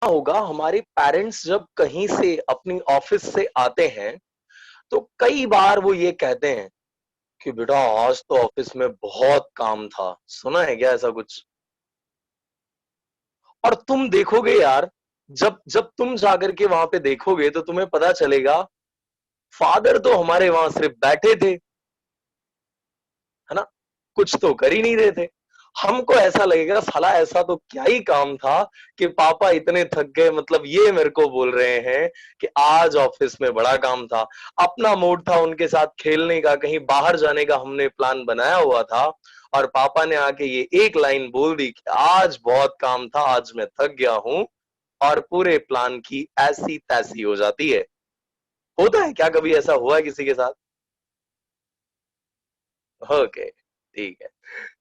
होगा, हमारे पेरेंट्स जब कहीं से अपनी ऑफिस से आते हैं तो कई बार वो ये कहते हैं कि बेटा आज तो ऑफिस में बहुत काम था। सुना है क्या ऐसा कुछ? और तुम देखोगे यार, जब जब तुम जाकर के वहां पे देखोगे तो तुम्हें पता चलेगा फादर तो हमारे वहां सिर्फ बैठे थे, है ना, कुछ तो कर ही नहीं रहे थे। हमको ऐसा लगेगा साला ऐसा तो क्या ही काम था कि पापा इतने थक गए, मतलब ये मेरे को बोल रहे हैं कि आज ऑफिस में बड़ा काम था। अपना मूड था उनके साथ खेलने का, कहीं बाहर जाने का हमने प्लान बनाया हुआ था, और पापा ने आके ये एक लाइन बोल दी कि आज बहुत काम था, आज मैं थक गया हूं, और पूरे प्लान की ऐसी तैसी हो जाती है। होता है क्या, कभी ऐसा हुआ है किसी के साथ? ओके, ठीक है।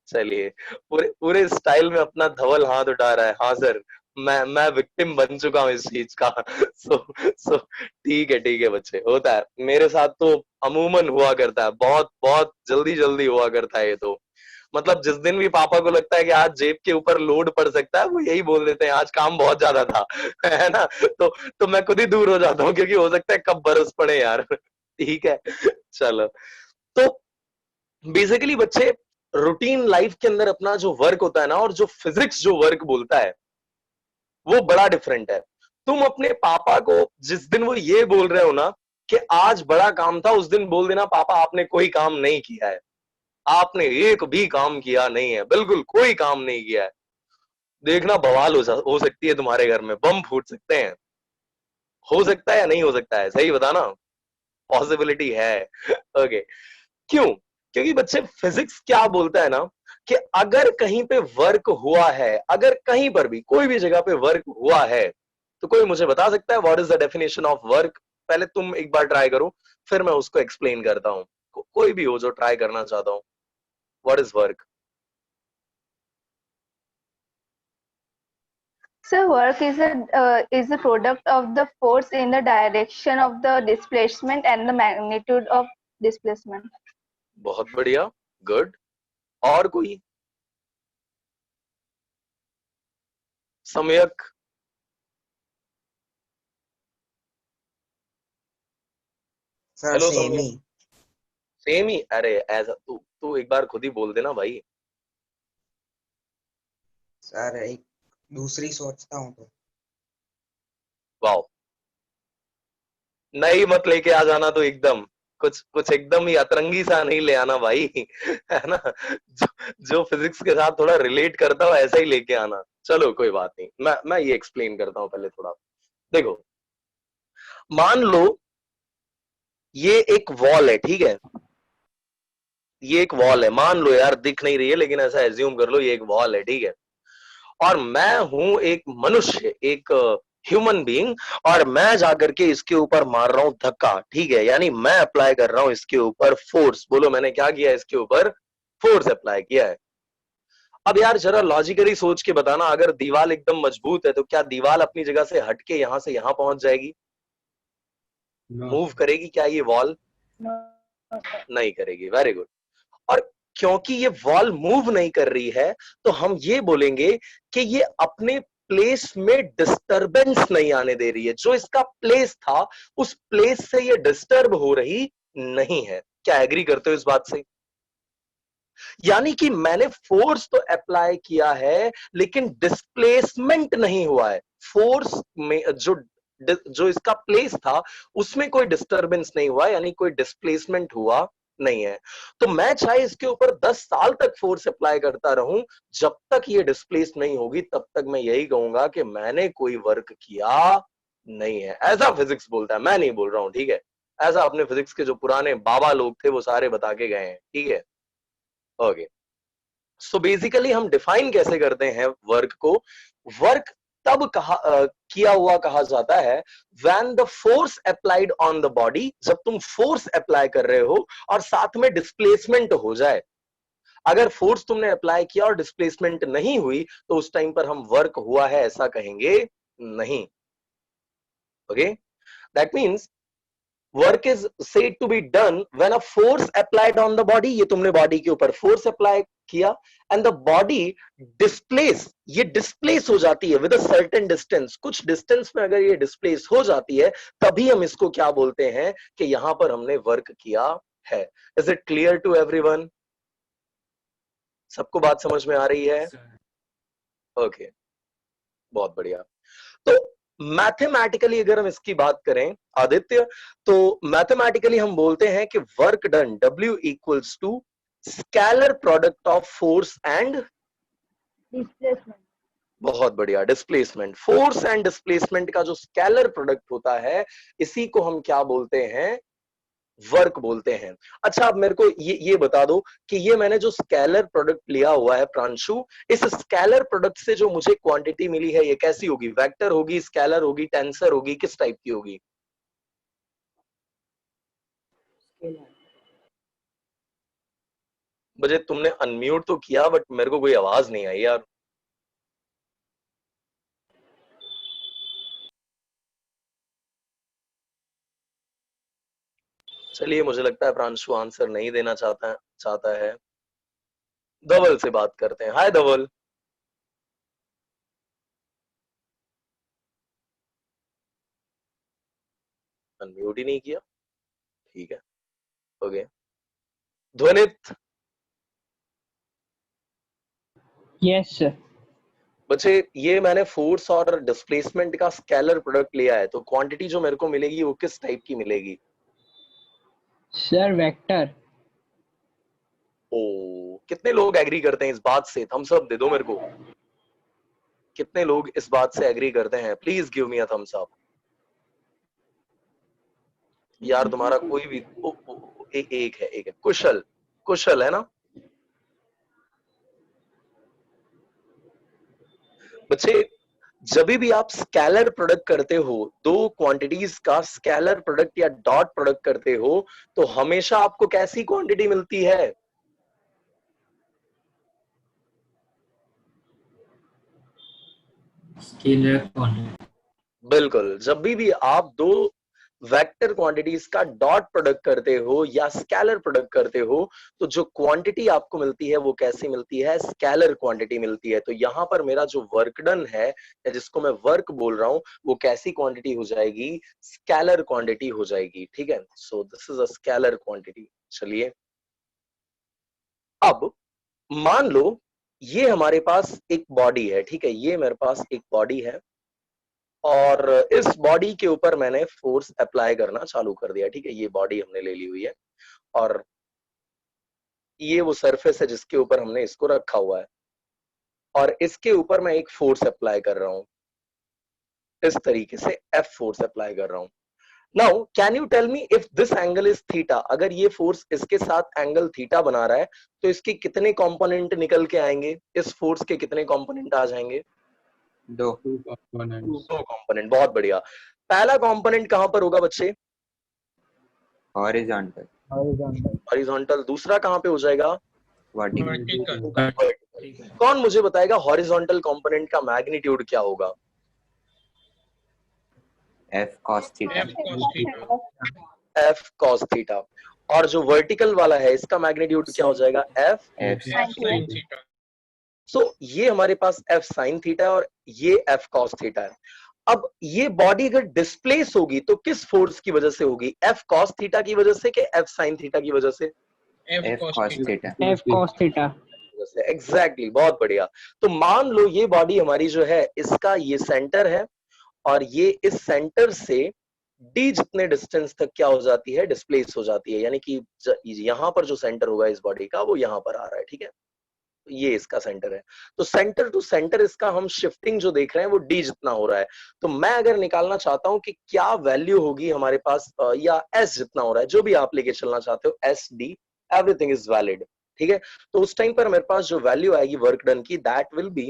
चलिए, पूरे पूरे स्टाइल में अपना धवल हाथ उठा रहा है। हाँ सर, मैं विक्टिम बन चुका हूँ इस चीज का। सो सो ठीक है बच्चे, होता है मेरे साथ तो, अमूमन हुआ करता है, बहुत बहुत जल्दी जल्दी हुआ करता है ये तो। मतलब जिस दिन भी पापा को लगता है कि आज जेब के ऊपर लोड पड़ सकता है, वो यही बोल देते हैं आज काम बहुत ज्यादा था। है ना? तो मैं खुद ही दूर हो जाता हूँ, क्योंकि हो सकता है कब बरस पड़े यार। ठीक है, चलो। तो बेसिकली बच्चे, रूटीन लाइफ के अंदर अपना जो वर्क होता है ना, और जो फिजिक्स जो वर्क बोलता है, वो बड़ा डिफरेंट है। तुम अपने पापा को जिस दिन वो ये बोल रहे हो ना कि आज बड़ा काम था, उस दिन बोल देना पापा आपने कोई काम नहीं किया है, आपने एक भी काम किया नहीं है, बिल्कुल कोई काम नहीं किया है। देखना बवाल हो सकती है तुम्हारे घर में, बम फूट सकते हैं। हो सकता है या नहीं हो सकता है, सही बताना। पॉसिबिलिटी है। ओके, क्यों? क्योंकि बच्चे फिजिक्स क्या बोलता है ना, कि अगर कहीं पे वर्क हुआ है, अगर कहीं पर भी कोई भी जगह पे वर्क हुआ है, तो कोई मुझे बता सकता है what is the definition of work? पहले तुम एक बार ट्राई करो, फिर मैं उसको एक्सप्लेन करता हूं। कोई भी हो जो ट्राई करना चाहता हूं, what is work? So work is a product of the force in the direction of the displacement and the magnitude of displacement. बहुत बढ़िया, गुड। और कोई? सम्यक? सर हेलो सेम सम्यक? ही। सेम ही? अरे ऐसा तू तू एक बार खुद ही बोल देना भाई। सर एक दूसरी सोचता हूँ तो। वाह, नहीं मत लेके आ जाना तो एकदम, कुछ कुछ एकदम ही अतरंगी सा नहीं ले आना भाई। है ना? जो फिजिक्स के साथ थोड़ा रिलेट करता हो ऐसा ही लेके आना। चलो कोई बात नहीं, मैं ये एक्सप्लेन करता हूँ पहले थोड़ा। देखो, मान लो ये एक वॉल है, ठीक है? ये एक वॉल है, मान लो यार, दिख नहीं रही है लेकिन ऐसा एज्यूम कर लो ये एक वॉल है, ठीक है? और मैं हूं एक मनुष्य, एक ह्यूमन बीइंग, और मैं जाकर के इसके ऊपर मार रहा हूं धक्का, ठीक है? यानी मैं अप्लाई कर रहा हूं इसके ऊपर फोर्स। बोलो मैंने क्या किया है इसके ऊपर? फोर्स अप्लाई किया है। अब यार जरा लॉजिकली सोच के बताना, अगर दीवार एकदम मजबूत है तो क्या दीवार अपनी जगह से हटके यहां से यहां पहुंच जाएगी? No move sir. करेगी क्या ये वॉल? No, नहीं करेगी, वेरी गुड। और क्योंकि ये वॉल मूव नहीं कर रही है, तो हम ये बोलेंगे कि ये अपने प्लेस में डिस्टरबेंस नहीं आने दे रही है। जो इसका प्लेस था, उस प्लेस से ये डिस्टर्ब हो रही नहीं है। क्या एग्री करते हो इस बात से? यानी कि मैंने फोर्स तो अप्लाई किया है, लेकिन डिस्प्लेसमेंट नहीं हुआ है। फोर्स में जो इसका प्लेस था, उसमें कोई डिस्टरबेंस नहीं हुआ, यानी कोई डिस्प्लेसमेंट हुआ नहीं है। तो मैं चाहे इसके ऊपर 10 साल तक फोर्स अप्लाई करता रहूं, जब तक ये डिस्प्लेस नहीं होगी तब तक मैं यही कहूंगा कि मैंने कोई वर्क किया नहीं है। ऐसा फिजिक्स बोलता है, मैं नहीं बोल रहा हूं, ठीक है? ऐसा अपने फिजिक्स के जो पुराने बाबा लोग थे वो सारे बता के गए हैं, ठीक है? ओके, सो बेसिकली हम डिफाइन कैसे करते हैं वर्क को? वर्क तब किया हुआ कहा जाता है when the force applied on the body, जब तुम फोर्स अप्लाई कर रहे हो और साथ में डिस्प्लेसमेंट हो जाए। अगर फोर्स तुमने अप्लाई किया और डिस्प्लेसमेंट नहीं हुई, तो उस टाइम पर हम वर्क हुआ है ऐसा कहेंगे नहीं। Okay, that means work is said to be done when a force applied on the body, ये तुमने बॉडी के ऊपर फोर्स अप्लाई किया, एंड द बॉडी डिस्प्लेस, ये डिस्प्लेस हो जाती है विद अ सर्टेन डिस्टेंस, कुछ डिस्टेंस में अगर ये डिस्प्लेस हो जाती है तभी हम इसको क्या बोलते हैं कि यहां पर हमने वर्क किया है। Is it clear to everyone? सबको बात समझ में आ रही है? Sir. ओके, बहुत बढ़िया। तो मैथमेटिकली अगर हम इसकी बात करें आदित्य, तो मैथमेटिकली हम बोलते हैं कि work done W equals to scalar product of force and, Displacement. बहुत बढ़िया, डिस्प्लेसमेंट। फोर्स एंड डिस्प्लेसमेंट का जो स्केलर प्रोडक्ट होता है इसी को हम क्या बोलते हैं? वर्क बोलते हैं। अच्छा, अब मेरे को ये बता दो कि ये मैंने जो स्केलर प्रोडक्ट लिया हुआ है प्रांशु, इस स्केलर प्रोडक्ट से जो मुझे क्वांटिटी मिली है ये कैसी होगी? वेक्टर होगी, स्केलर होगी, टेंसर होगी, किस टाइप की होगी? मुझे तुमने अनम्यूट तो किया बट मेरे को कोई आवाज नहीं आई यार। चलिए, मुझे लगता है प्रांशु आंसर नहीं देना चाहता है। धवल से बात करते हैं। हाय धवल। अनम्यूट ही नहीं किया, ठीक है, ओके। ध्वनित। Yes sir. बच्चे, ये मैंने फोर्स और डिस्प्लेसमेंट का स्केलर प्रोडक्ट लिया है, तो क्वांटिटी जो मेरे को मिलेगी वो किस टाइप की मिलेगी? Sir vector. ओ, कितने लोग एग्री करते हैं इस बात से? थम्स अप दे दो मेरे को। कितने लोग इस बात से एग्री करते हैं? Please give me a thumbs up. यार तुम्हारा कोई भी एक है कुशल। कुशल है ना बच्चे? जब भी आप स्केलर प्रोडक्ट करते हो, दो क्वांटिटीज का स्केलर प्रोडक्ट या डॉट प्रोडक्ट करते हो, तो हमेशा आपको कैसी क्वांटिटी मिलती है? Scalar quantity. बिल्कुल, जब भी आप दो वेक्टर क्वांटिटीज का डॉट प्रोडक्ट करते हो या स्केलर प्रोडक्ट करते हो, तो जो क्वांटिटी आपको मिलती है वो कैसी मिलती है? स्केलर क्वांटिटी मिलती है। तो यहां पर मेरा जो वर्क डन है या जिसको मैं वर्क बोल रहा हूं, वो कैसी क्वांटिटी हो जाएगी? स्केलर क्वांटिटी हो जाएगी, ठीक है। सो this is a scalar quantity. चलिए, अब मान लो ये हमारे पास एक बॉडी है, ठीक है, ये मेरे पास एक बॉडी है और इस बॉडी के ऊपर मैंने फोर्स अप्लाई करना चालू कर दिया, ठीक है। ये बॉडी हमने ले ली हुई है और ये वो सरफेस है जिसके ऊपर हमने इसको रखा हुआ है और इसके ऊपर मैं एक फोर्स अप्लाई कर रहा हूं, इस तरीके से एफ फोर्स अप्लाई कर रहा हूं। Now can you tell me if this angle is theta, अगर ये फोर्स इसके साथ एंगल थीटा बना रहा है तो इसके कितने कंपोनेंट निकल के आएंगे? इस फोर्स के कितने कंपोनेंट आ जाएंगे? दो। 2 components. दो कंपोनेंट, बहुत बढ़िया। पहला कंपोनेंट कहां पर होगा बच्चे? हॉरिजॉन्टल। हॉरिजॉन्टल। दूसरा कहां पे हो जाएगा? वर्टिकल। वर्टिकल। कौन मुझे बताएगा हॉरिजॉन्टल कंपोनेंट का मैग्नीट्यूड क्या होगा? F cos theta. F cos theta. और जो वर्टिकल वाला है इसका मैग्नीट्यूड क्या हो जाएगा? F F Sin theta. सो ये हमारे पास एफ साइन थीटा है और ये एफ कॉस थीटा है। अब ये बॉडी अगर डिस्प्लेस होगी तो किस फोर्स की वजह से होगी? एफ कॉस थीटा की वजह से कि एफ साइन थीटा की वजह से? F cos theta. F cos theta. Exactly, बहुत बढ़िया। तो मान लो ये बॉडी हमारी जो है इसका ये सेंटर है और ये इस सेंटर से डी जितने डिस्टेंस तक क्या हो जाती है? डिस्प्लेस हो जाती है, यानी कि यहां पर जो सेंटर होगा इस बॉडी का वो यहां पर आ रहा है, ठीक है। तो ये इसका सेंटर है, तो सेंटर टू सेंटर इसका हम शिफ्टिंग जो देख रहे हैं वो डी जितना हो रहा है। तो मैं अगर निकालना चाहता हूं कि क्या वैल्यू होगी हमारे पास या एस जितना हो रहा है, जो भी आप लेके चलना चाहते हो, S D, everything is valid, ठीक है। तो उस टाइम पर मेरे पास जो वैल्यू आएगी वर्क डन की, that will B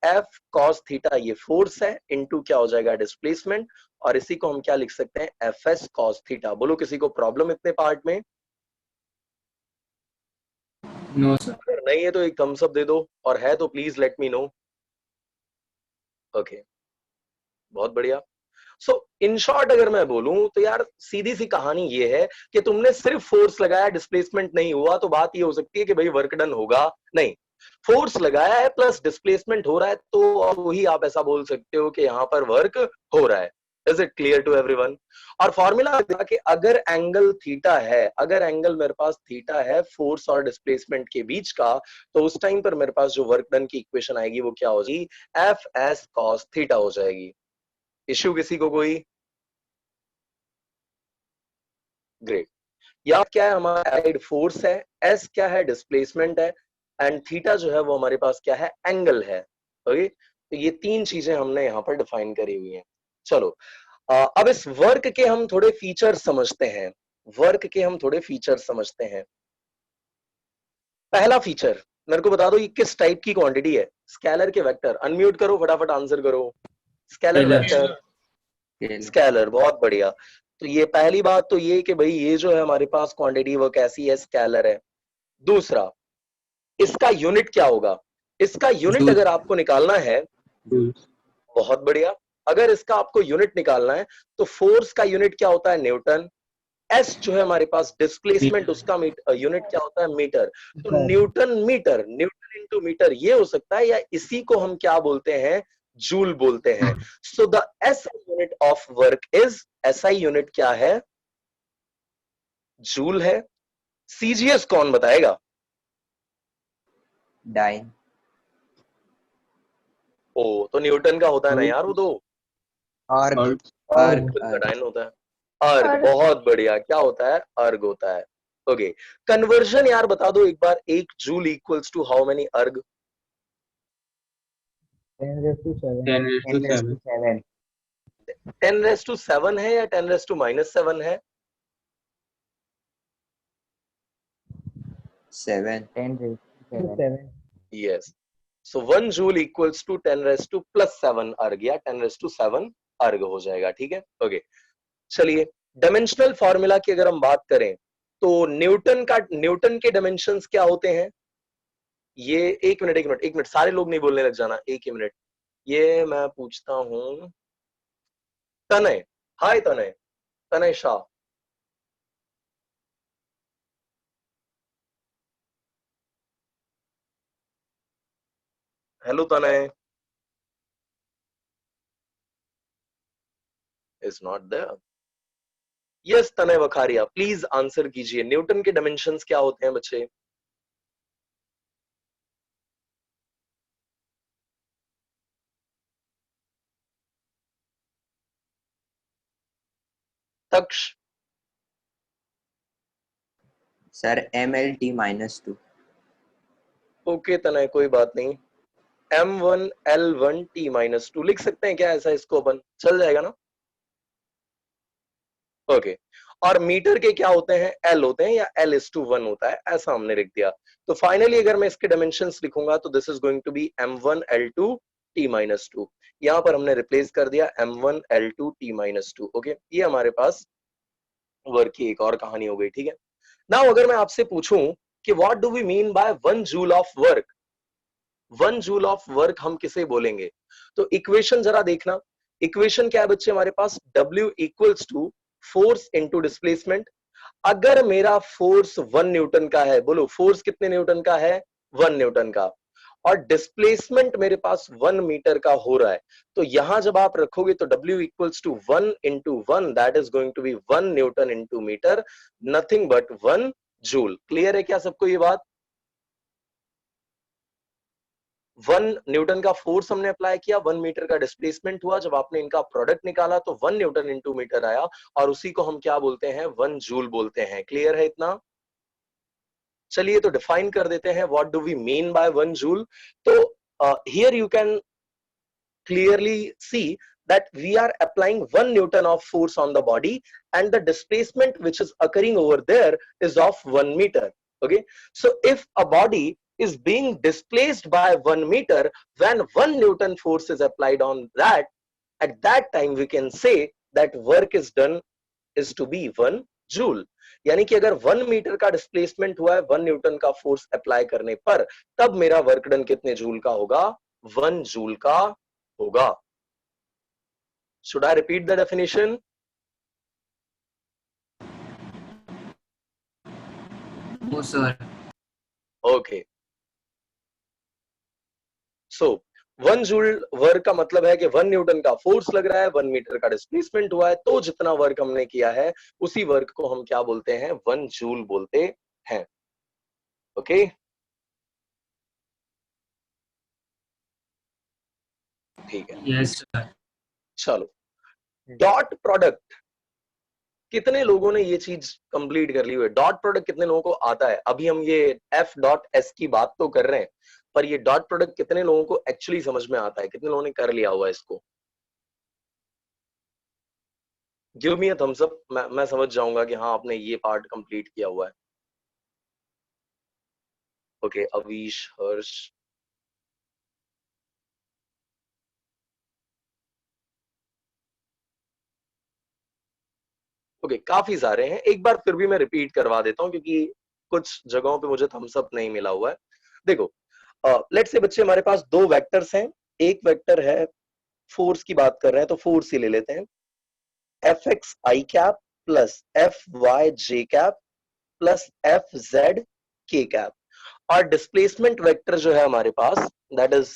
F cos theta, ये फोर्स है, इनटू क्या हो जाएगा? डिस्प्लेसमेंट। और इसी को हम क्या लिख सकते हैं? F S cos theta. बोलो, किसी को प्रॉब्लम इतने पार्ट में? No, sir. अगर नहीं है तो एक थम्स अप दे दो, और है तो please let me know. Okay, बहुत बढ़िया। सो इन शॉर्ट अगर मैं बोलूं तो यार सीधी सी कहानी ये है कि तुमने सिर्फ फोर्स लगाया, डिस्प्लेसमेंट नहीं हुआ, तो बात ये हो सकती है कि भाई वर्क डन होगा नहीं। फोर्स लगाया है प्लस डिस्प्लेसमेंट हो रहा है, तो वही आप ऐसा बोल सकते हो कि यहाँ पर वर्क हो रहा है। Is it clear to everyone? और फॉर्मूला कि अगर एंगल थीटा है, अगर एंगल मेरे पास थीटा है फोर्स और डिस्प्लेसमेंट के बीच का, तो उस टाइम पर मेरे पास जो वर्क डन की इक्वेशन आएगी वो क्या हो जाएगी? एफ एस कॉस थीटा हो जाएगी। इश्यू किसी को कोई? ग्रेट। या क्या है हमारा फोर्स है, एस क्या है डिस्प्लेसमेंट है, एंड थीटा जो है वो हमारे पास क्या है? एंगल है। ओके, तो ये तीन चीजें हमने यहाँ पर डिफाइन करी हुई हैं। चलो अब इस वर्क के हम थोड़े फीचर समझते हैं। वर्क के हम थोड़े फीचर समझते हैं। पहला फीचर मेरे को बता दो, ये किस टाइप की क्वांटिटी है? स्केलर के वेक्टर। अनम्यूट करो, फटाफट आंसर करो। Scalar Scalar. वेक्टर, स्केलर, बहुत बढ़िया। तो ये पहली बात तो ये कि भाई ये जो है हमारे पास क्वांटिटी वो कैसी है? स्केलर है। दूसरा, इसका यूनिट क्या होगा? इसका यूनिट Joule. अगर आपको निकालना है, Joule. बहुत बढ़िया, अगर इसका आपको यूनिट निकालना है तो फोर्स का यूनिट क्या होता है? न्यूटन। एस जो है हमारे पास डिस्प्लेसमेंट, Meter. उसका यूनिट क्या होता है? मीटर। तो Sir. Newton metre, newton into metre ये हो सकता है, या इसी को हम क्या बोलते हैं? जूल बोलते हैं। So the S unit of work is, SI unit क्या है? जूल है। सीजीएस कौन बताएगा? डाइन। ओ, तो न्यूटन का होता है ना यार वो तो। अर्ग। Hertz. अर्ग। न्यूटन का डायन होता है। अर्ग, अर्ग। बहुत बढ़िया। क्या होता है? अर्ग होता है। ओके, कन्वर्जन यार बता दो एक बार, एक joule equals to how many erg? 10⁻⁷. 10⁻⁷. 10⁻⁷। 10⁻⁷ है या 10⁻⁻⁷ है? 7। 10⁻⁷। Yes. So 1 joule equals to 10⁻⁷ erg या 10⁻⁷ अर्ग हो जाएगा। ठीक है, ओके। चलिए, डायमेंशनल फॉर्मूला की अगर हम बात करें तो न्यूटन के डायमेंशंस क्या होते हैं? ये एक मिनट सारे लोग नहीं बोलने लग जाना, एक ही मिनट। ये मैं पूछता हूं, तनय, हाय तनय, तनय Shah. Hello Tanay, is not there. Yes Tanay Vakharia, please answer कीजिए, न्यूटन के डायमेंशंस क्या होते हैं बच्चे? Taksha, sir MLT-2। ओके तनय, कोई बात नहीं। M1L1T-2 लिख सकते हैं क्या ऐसा? इसको अपन चल जाएगा ना? ओके। और मीटर के क्या होते हैं? L होते हैं, या L:1 होता है, ऐसा हमने लिख दिया। तो फाइनली अगर मैं इसके डायमेंशंस लिखूंगा तो this is going to be M1L2T-2। यहां पर हमने रिप्लेस कर दिया M1L2T-2। ओके, ये हमारे पास वर्क की एक और कहानी हो गई। ठीक है, नाउ अगर मैं आपसे पूछूं कि what do we mean by 1 joule of work, 1 joule of work हम किसे बोलेंगे? तो इक्वेशन जरा देखना। इक्वेशन क्या है बच्चे हमारे पास? W equals to force into displacement. अगर मेरा फोर्स 1 न्यूटन का है, बोलो फोर्स कितने न्यूटन का है? 1 न्यूटन का। और डिस्प्लेसमेंट मेरे पास 1 मीटर का हो रहा है, तो यहां जब आप रखोगे तो W equals to 1 into 1, that is going to be 1 newton into metre, nothing but 1 joule. Clear है क्या सबको ये बात? 1 न्यूटन का फोर्स हमने अप्लाई किया, 1 मीटर का डिस्प्लेसमेंट हुआ, जब आपने इनका प्रोडक्ट निकाला तो 1 न्यूटन इंटू मीटर आया, और उसी को हम क्या बोलते हैं? 1 जूल बोलते हैं। क्लियर है इतना? चलिए तो डिफाइन कर देते हैं, what do we mean by 1 joule. तो here you can clearly see that we are applying 1 Newton of force on the body, and the displacement which is occurring over there is of 1 meter. Okay, so if a body is being displaced by 1 meter, when 1 Newton force is applied on that, at that time we can say that work is done is to be 1 joule. यानी कि अगर 1 metre का displacement हुआ है 1 Newton का force apply करने पर, तब मेरा वर्क डन कितने जूल का होगा? 1 जूल का होगा। Should I repeat the definition? No, sir. Okay. So 1 joule work का मतलब है कि 1 न्यूटन का फोर्स लग रहा है, 1 मीटर का डिस्प्लेसमेंट हुआ है, तो जितना वर्क हमने किया है उसी वर्क को हम क्या बोलते हैं? 1 जूल बोलते हैं. ओके. ठीक है. Yes, sir. चलो, डॉट प्रोडक्ट कितने लोगों ने ये चीज कंप्लीट कर ली हुई है? डॉट प्रोडक्ट कितने लोगों को आता है? अभी हम ये एफ डॉट एस की बात तो कर रहे हैं, पर ये डॉट प्रोडक्ट कितने लोगों को एक्चुअली समझ में आता है? कितने लोगों ने कर लिया हुआ है इसको? Give me a thumbs up. मैं समझ जाऊंगा कि हाँ आपने ये पार्ट कंप्लीट किया हुआ है. ओके, अवीश, हर्ष. ओके, काफी सारे हैं. एक बार फिर भी मैं रिपीट करवा देता हूँ क्योंकि कुछ जगहों पे मुझे थम्स अप नहीं मिला हुआ है. देखो, लेट्स से बच्चे हमारे पास दो वेक्टर्स हैं. एक वेक्टर है, फोर्स की बात कर रहे हैं तो फोर्स ही ले लेते हैं. F X I cap plus F Y J cap plus F Z K cap. और डिस्प्लेसमेंट वेक्टर जो है हमारे पास, that is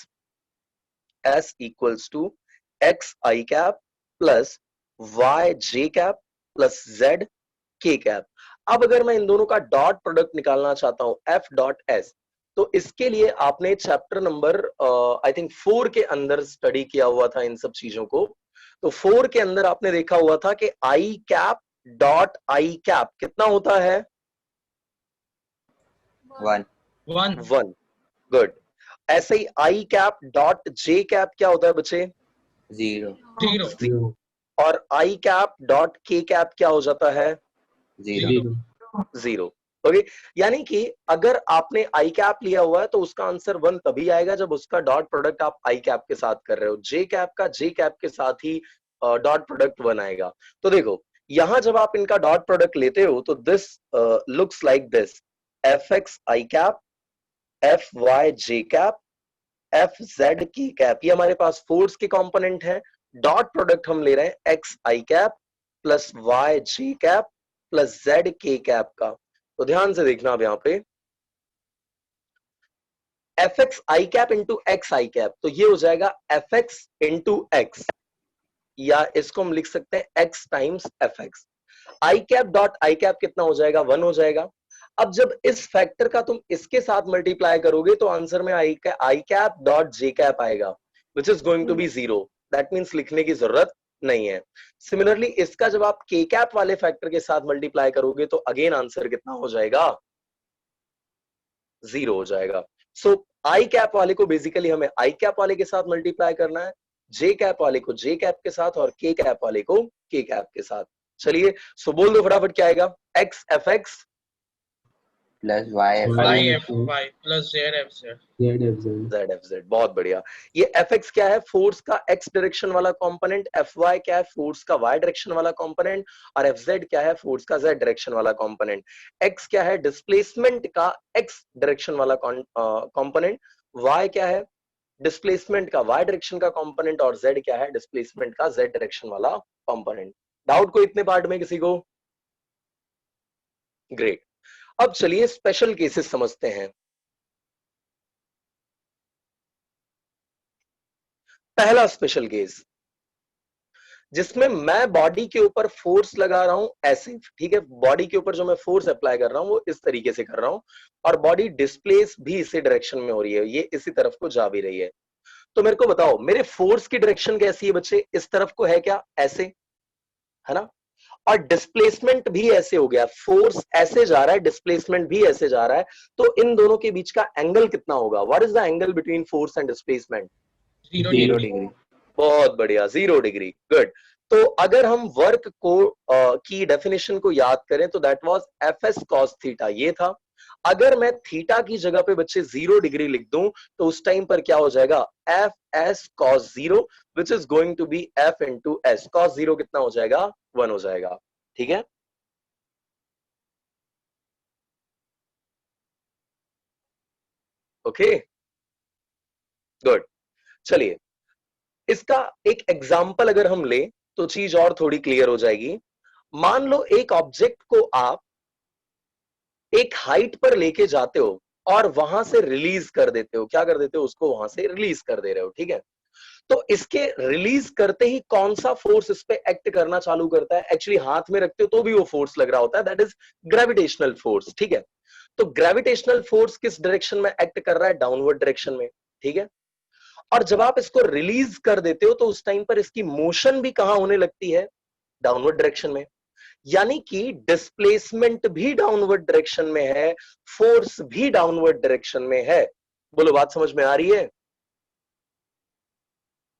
S equals to X I cap plus Y J cap plus Z K cap. अब अगर मैं इन दोनों का डॉट प्रोडक्ट निकालना चाहता हूं, एफ डॉट एस, तो इसके लिए आपने चैप्टर नंबर आई थिंक 4 के अंदर स्टडी किया हुआ था इन सब चीजों को. तो 4 के अंदर आपने देखा हुआ था कि आई कैप डॉट आई कैप कितना होता है? 1. 1. गुड. ऐसे ही आई कैप डॉट जे कैप क्या होता है बच्चे? 0. 0. और आई कैप डॉट के कैप क्या हो जाता है? 0. 0. 0. ओके, यानी कि अगर आपने आई कैप लिया हुआ है तो उसका आंसर 1 तभी आएगा जब उसका डॉट प्रोडक्ट आप आई कैप के साथ कर रहे हो. जे कैप का जे कैप के साथ ही डॉट प्रोडक्ट 1 आएगा. तो देखो, यहां जब आप इनका डॉट प्रोडक्ट लेते हो तो this looks like this. F X I cap, F Y J cap, F Z K cap, ये हमारे पास फोर्स के कंपोनेंट है. डॉट प्रोडक्ट हम ले रहे हैं X I cap plus Y J cap plus Z K cap का. तो ध्यान से देखना अब यहां पे F X I cap into X I cap, तो ये हो जाएगा एफ एक्स इंटू एक्स, या इसको हम लिख सकते हैं x times F X. I cap dot I cap कितना हो जाएगा? 1 हो जाएगा. अब जब इस फैक्टर का तुम इसके साथ मल्टीप्लाई करोगे तो आंसर में I cap dot J cap आएगा, which is going to be 0. That means लिखने की जरूरत नहीं है. सिमिलरली इसका जब आप के कैप वाले फैक्टर के साथ मल्टीप्लाई करोगे तो अगेन आंसर कितना हो जाएगा? 0 हो जाएगा. सो आई कैप वाले को बेसिकली हमें आई कैप वाले के साथ मल्टीप्लाई करना है, जे कैप वाले को जे कैप के साथ और के कैप वाले को के कैप के साथ. चलिए, सो बोल दो फटाफट क्या आएगा? X F x plus y f Y y. F y plus zf z. Z F Z. Z F Z. बहुत बढ़िया. ये एफ एक्स क्या है? फोर्स का एक्स डायरेक्शन वाला कंपोनेंट. एफ वाई क्या है? फोर्स का वाई डायरेक्शन वाला कंपोनेंट. और एफ जेड क्या है? फोर्स का जेड डायरेक्शन वाला कंपोनेंट. एक्स क्या है? डिस्प्लेसमेंट का एक्स डायरेक्शन वाला कंपोनेंट. वाई क्या है? डिस्प्लेसमेंट का वाई डायरेक्शन का कंपोनेंट. और जेड क्या है? डिस्प्लेसमेंट का जेड डायरेक्शन वाला कंपोनेंट. डाउट को इतने पार्ट में किसी को? ग्रेट. अब चलिए स्पेशल केसेस समझते हैं. पहला स्पेशल केस जिसमें मैं बॉडी के ऊपर फोर्स लगा रहा हूं ऐसे, ठीक है, बॉडी के ऊपर जो मैं फोर्स अप्लाई कर रहा हूं वो इस तरीके से कर रहा हूं और बॉडी डिस्प्लेस भी इसी डायरेक्शन में हो रही है, ये इसी तरफ को जा भी रही है. तो मेरे को बताओ मेरे फोर्स की डायरेक्शन कैसी है बच्चे? इस तरफ को है क्या? ऐसे, है ना. और डिस्प्लेसमेंट भी ऐसे हो गया, फोर्स ऐसे जा रहा है, डिस्प्लेसमेंट भी ऐसे जा रहा है. तो इन दोनों के बीच का एंगल कितना होगा? What is the angle between force and displacement? 0 0 degree. degree. बहुत बढ़िया, 0 डिग्री. गुड. तो अगर हम वर्क को की डेफिनेशन को याद करें तो that was F S cos theta, ये था. अगर मैं थीटा की जगह पे बच्चे 0 डिग्री लिख दूं तो उस टाइम पर क्या हो जाएगा? F S cos 0 which is going to be F into S. Cos 0 कितना हो जाएगा? 1 हो जाएगा. ठीक है. Okay, good. चलिए, इसका एक एग्जाम्पल अगर हम ले तो चीज और थोड़ी क्लियर हो जाएगी। मान लो एक ऑब्जेक्ट को आप एक हाइट पर लेके जाते हो और वहां से रिलीज कर देते हो, क्या कर देते हो, उसको वहां से रिलीज कर दे रहे हो, ठीक है। तो इसके रिलीज करते ही कौन सा फोर्स इस पे एक्ट करना चालू करता है? एक्चुअली हाथ में रखते हो तो भी वो फोर्स लग रहा होता है, दैट इज ग्रेविटेशनल फोर्स, ठीक है। तो ग्रेविटेशनल फोर्स किस डायरेक्शन में एक्ट कर रहा है? डाउनवर्ड डायरेक्शन में, ठीक है। और जब आप इसको रिलीज कर देते हो तो उस टाइम पर इसकी मोशन भी कहां होने लगती है? डाउनवर्ड डायरेक्शन में। यानी कि डिस्प्लेसमेंट भी डाउनवर्ड डायरेक्शन में है, फोर्स भी डाउनवर्ड डायरेक्शन में है। बोलो बात समझ में आ रही है?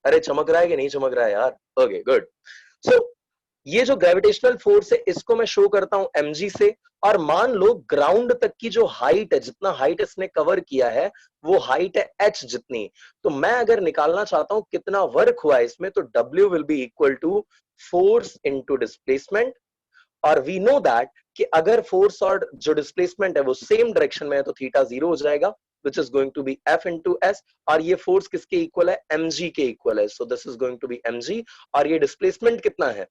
अरे चमक रहा है कि नहीं चमक रहा है यार? Okay good. सो ये जो ग्रेविटेशनल फोर्स है इसको मैं शो करता हूं mg से, और मान लो ग्राउंड तक की जो हाइट है, जितना हाइट इसने कवर किया है वो हाइट है h जितनी। तो मैं अगर निकालना चाहता हूं कितना वर्क हुआ है इसमें, तो W will be equal to force into displacement. और वी नो दैट कि अगर फोर्स और जो डिस्प्लेसमेंट है वो सेम डायरेक्शन में है तो थीटा 0 हो जाएगा, which is going to be F into S। और ये फोर्स किसके इक्वल है? mg के इक्वल है, so this is going to be mg। और ये डिस्प्लेसमेंट कितना है?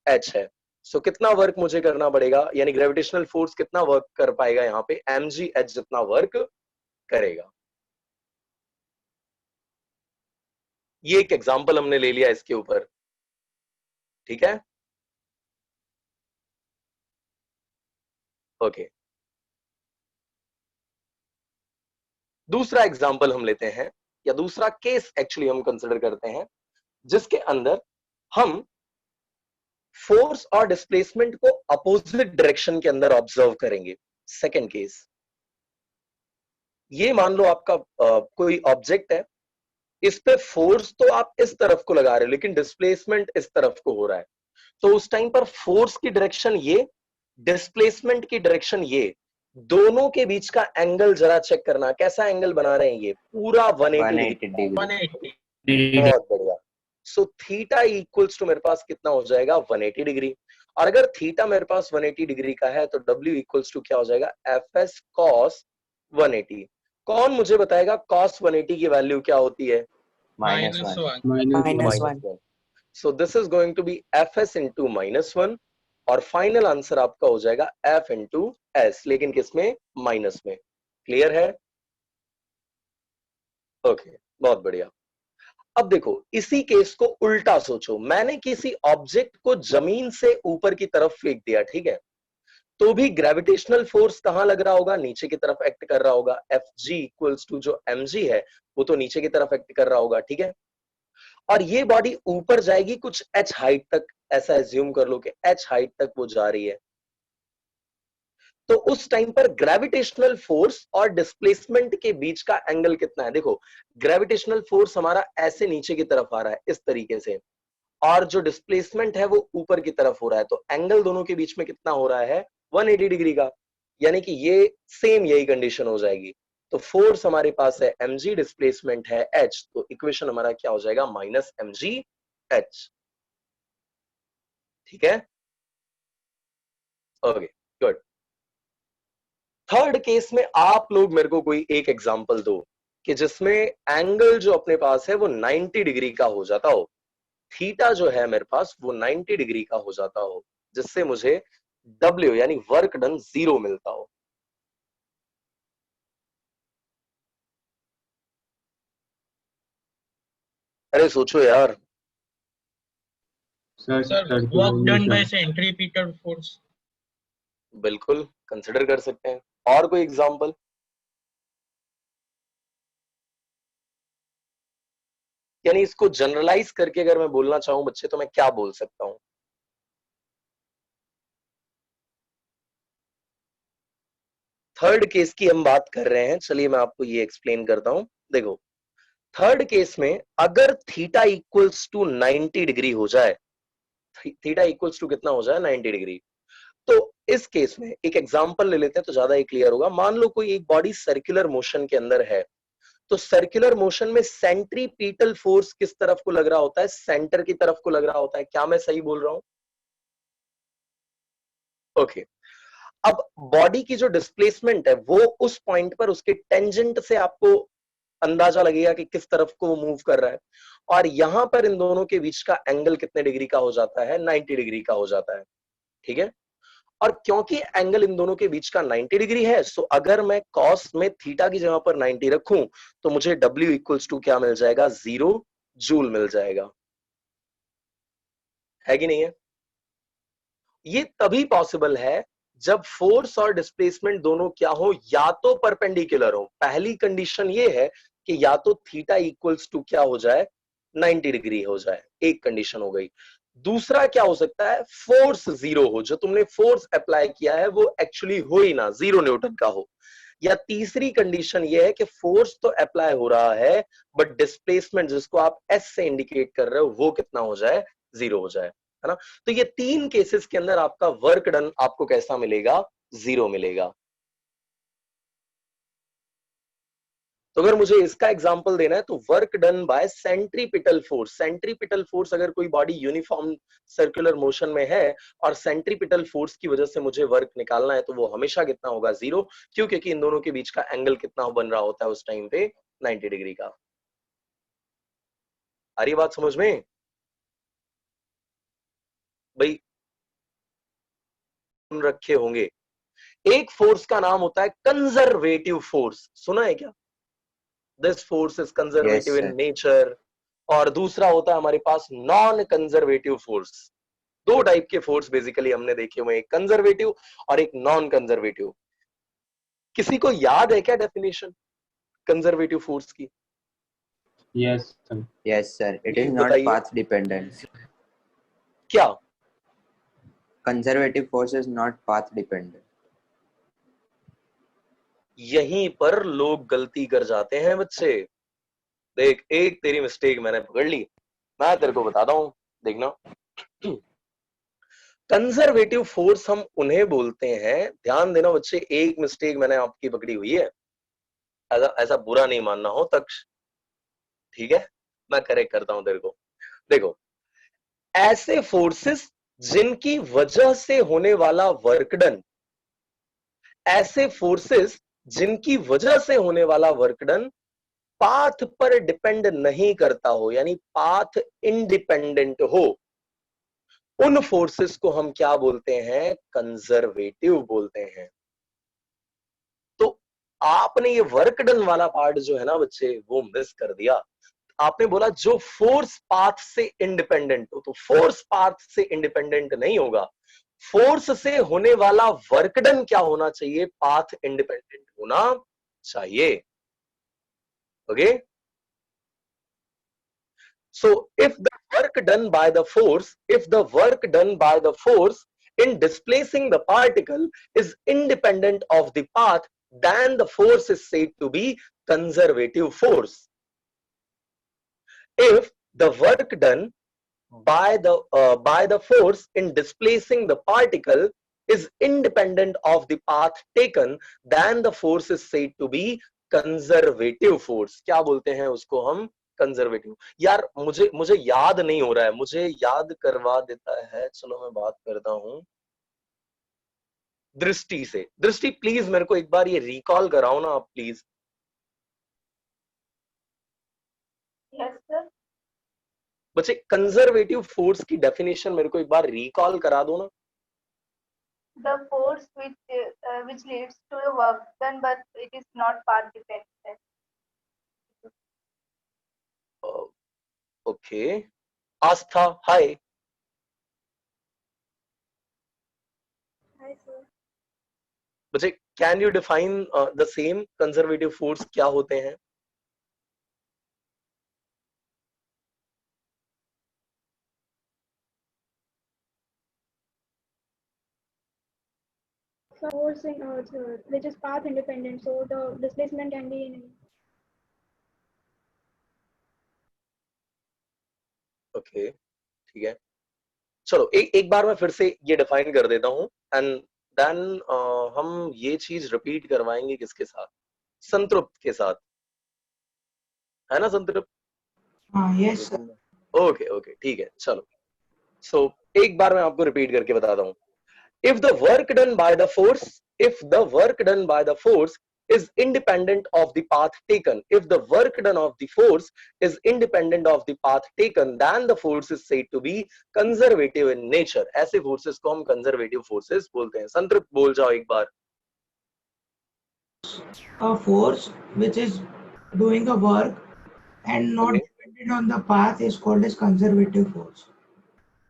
h है। so कितना वर्क मुझे करना पड़ेगा, यानी ग्रेविटेशनल फोर्स कितना वर्क कर पाएगा यहाँ पे? mg h जितना वर्क करेगा। ये एक एग्जांपल हमने ले लिया इसके ऊपर, ठीक है। ओके, दूसरा एग्जांपल हम लेते हैं, या दूसरा केस एक्चुअली हम कंसिडर करते हैं, जिसके अंदर हम फोर्स और डिस्प्लेसमेंट को अपोजिट डायरेक्शन के अंदर ऑब्जर्व करेंगे। सेकंड केस, ये मान लो आपका कोई ऑब्जेक्ट है, इस पे फोर्स तो आप इस तरफ को लगा रहे हो लेकिन डिस्प्लेसमेंट इस तरफ को हो रहा है। तो उस टाइम पर फोर्स की डायरेक्शन ये, डिस्प्लेसमेंट की डायरेक्शन ये, दोनों के बीच का एंगल जरा चेक करना। कैसा एंगल बना रहे हैं? ये पूरा 180 डिग्री। 180। बहुत बढ़िया। सो थीटा इक्वल्स टू मेरे पास कितना हो जाएगा? 180 डिग्री। और अगर थीटा मेरे पास 180 डिग्री का है तो W इक्वल्स टू क्या हो जाएगा? FS cos 180। कौन मुझे बताएगा cos 180 की वैल्यू क्या होती है? -1। -1। So this is going to be FS into -1, और फाइनल आंसर आपका हो जाएगा F इंटू S, लेकिन किसमें? माइनस में। क्लियर है? ओके, बहुत बढ़िया। अब देखो इसी केस को उल्टा सोचो, मैंने किसी ऑब्जेक्ट को जमीन से ऊपर की तरफ फेंक दिया, ठीक है, तो भी ग्रेविटेशनल फोर्स कहां लग रहा होगा? नीचे की तरफ एक्ट कर रहा होगा। Fg इक्वल्स टू जो mg है वो तो नीचे की तरफ एक्ट कर रहा होगा, ठीक है। और ये बॉडी ऊपर जाएगी कुछ h हाइट तक, ऐसा एज्यूम कर लो कि h हाइट तक वो जा रही है। तो उस टाइम पर ग्रेविटेशनल फोर्स और डिस्प्लेसमेंट के बीच का एंगल कितना है? देखो ग्रेविटेशनल फोर्स हमारा ऐसे नीचे की तरफ आ रहा है इस तरीके से, और जो डिस्प्लेसमेंट है वो ऊपर की तरफ हो रहा है, तो एंगल दोनों के बीच में कितना हो रहा है? 180 डिग्री का। यानी कि ये सेम यही कंडीशन हो जाएगी। तो फोर्स हमारे पास है mg, डिस्प्लेसमेंट है h, तो इक्वेशन हमारा क्या हो जाएगा? -mgh। ठीक है, ओके गुड। थर्ड केस में आप लोग मेरे को कोई एक एग्जांपल दो कि जिसमें एंगल जो अपने पास है वो 90 डिग्री का हो जाता हो, थीटा जो है मेरे पास वो 90 डिग्री का हो जाता हो, जिससे मुझे W यानी वर्क डन 0 मिलता हो। अरे सोचो यार। Sir Sir, sir work done by centripetal force. बिल्कुल कंसिडर कर सकते हैं। और कोई एग्जांपल? यानी इसको जनरलाइज करके अगर मैं बोलना चाहूं बच्चे, तो मैं क्या बोल सकता हूं? थर्ड केस की हम बात कर रहे हैं, चलिए मैं आपको ये एक्सप्लेन करता हूं। देखो थर्ड केस में अगर थीटा इक्वल्स टू 90 डिग्री हो जाए, थीटा इक्वल्स टू कितना हो जाए? 90 डिग्री। तो इस केस में एक एग्जांपल ले लेते हैं तो ज्यादा ही क्लियर होगा। मान लो कोई एक बॉडी सर्कुलर मोशन के अंदर है, तो सर्कुलर मोशन में सेंट्रीपीटल फोर्स किस तरफ को लग रहा होता है? सेंटर की तरफ को लग रहा होता है। क्या मैं सही बोल रहा हूं? ओके। अब बॉडी की जो डिस्प्लेसमेंट है वो उस पॉइंट पर उसके टेंजेंट से आपको अंदाजा लगेगा कि किस तरफ को वो मूव कर रहा है। और यहां पर इन दोनों के बीच का एंगल कितने डिग्री का हो जाता है, 90 डिग्री का हो जाता है, ठीक है। और क्योंकि एंगल इन दोनों के बीच का 90 डिग्री है, सो अगर मैं कॉस में थीटा की जगह पर 90 रखूं तो मुझे W इक्वल्स टू क्या मिल जाएगा, 0 जूल मिल जाएगा, है कि नहीं है। ये तभी पॉसिबल है जब फोर्स और डिस्प्लेसमेंट दोनों क्या हो, या तो परपेंडिकुलर हो। पहली कंडीशन ये है कि या तो थीटा इक्वल्स टू क्या हो जाए, 90 डिग्री हो जाए, एक कंडीशन हो गई। दूसरा क्या हो सकता है, फोर्स जीरो हो, जो तुमने फोर्स अप्लाई किया है वो एक्चुअली हो ही ना, 0 न्यूटन का हो। या तीसरी कंडीशन ये है कि फोर्स तो अप्लाई हो रहा है बट डिस्प्लेसमेंट जिसको आप एस से इंडिकेट कर रहे हो वो कितना हो जाए, 0 हो जाए, है ना। तो ये तीन केसेस के अंदर आपका वर्क डन आपको कैसा मिलेगा, 0 मिलेगा। तो अगर मुझे इसका एग्जांपल देना है तो work done bye centripetal force. Centripetal force, अगर कोई बॉडी यूनिफॉर्म सर्कुलर मोशन में है और सेंट्रीपिटल फोर्स की वजह से मुझे वर्क निकालना है तो वो हमेशा कितना होगा, 0। क्यों, क्योंकि इन दोनों के बीच का एंगल कितना बन रहा होता है उस टाइम पे, 90 डिग्री का। आ रही बात समझ में भाई, रखे होंगे। एक फोर्स का नाम होता है कंजर्वेटिव फोर्स, सुना है क्या, this force is conservative in nature. और दूसरा होता है हमारे पास नॉन कंजर्वेटिव फोर्स। दो टाइप के फोर्स बेसिकली हमने देखे हुए, एक कंजर्वेटिव और एक नॉन कंजर्वेटिव। किसी को याद है क्या डेफिनेशन कंजर्वेटिव फोर्स की? Yes, sir. Yes, sir. It is not बताइए path dependent. क्या। Conservative force is not path dependent. यहीं पर लोग गलती कर जाते हैं बच्चे। देख, एक तेरी मिस्टेक मैंने पकड़ ली, मैं तेरे को बताता हूं, देखना। कंजर्वेटिव फोर्स हम उन्हें बोलते हैं, ध्यान देना बच्चे, एक मिस्टेक मैंने आपकी पकड़ी हुई है, ऐसा बुरा नहीं मानना हो तक्ष, ठीक है, मैं करेक्ट करता हूं तेरे को। देखो, ऐसे फोर्सेस जिनकी वजह से होने वाला वर्क डन, ऐसे फोर्सेस जिनकी वजह से होने वाला वर्क डन पाथ पर डिपेंड नहीं करता हो, यानी पाथ इंडिपेंडेंट हो, उन फोर्सेस को हम क्या बोलते हैं, कंजर्वेटिव बोलते हैं। तो आपने ये वर्क डन वाला पार्ट जो है ना बच्चे, वो मिस कर दिया। आपने बोला जो फोर्स पाथ से इंडिपेंडेंट हो, तो फोर्स पाथ से इंडिपेंडेंट नहीं होगा, फोर्स से होने वाला वर्क डन क्या होना चाहिए, पाथ इंडिपेंडेंट होना चाहिए। Okay, so if the work done by the force in displacing the particle is independent of the path, then the force is said to be conservative force. If the work done by the force in displacing the particle is independent of the path taken, then the force is said to be conservative force. क्या बोलते हैं उसको हम, conservative. यार मुझे याद नहीं हो रहा है, मुझे याद करवा देता है, चलो मैं बात करता हूं दृष्टि से। दृष्टि प्लीज मेरे को एक बार ये रिकॉल कराओ ना आप प्लीज। Yes, sir. बच्चे, कंजर्वेटिव फोर्स की डेफिनेशन मेरे को एक बार रिकॉल करा दो ना। The force which leads to the work done, but it is not path dependent. Okay, Aastha, hi. Hi, sir. बच्चे, can you define the same conservative force क्या होते हैं? Force in Earth, which is path independent, so the displacement can be in. Okay, ठीक है, चलो एक बार मैं फिर से ये डिफाइन कर देता हूं एंड देन हम ये चीज रिपीट करवाएंगे किसके साथ, संतृप्त के साथ, है ना संतृप्त? yes sir. ओके ओके, ठीक है, चलो। सो एक बार मैं आपको रिपीट करके बताता हूं। if the work done by the force is independent of the path taken. If the work done of the force is independent of the path taken, then the force is said to be conservative in nature. ऐसे forces को हम conservative forces बोलते हैं. संतृप्त बोल जाओ एक बार. A force which is doing a work and not Okay. dependent on the path is called as conservative force.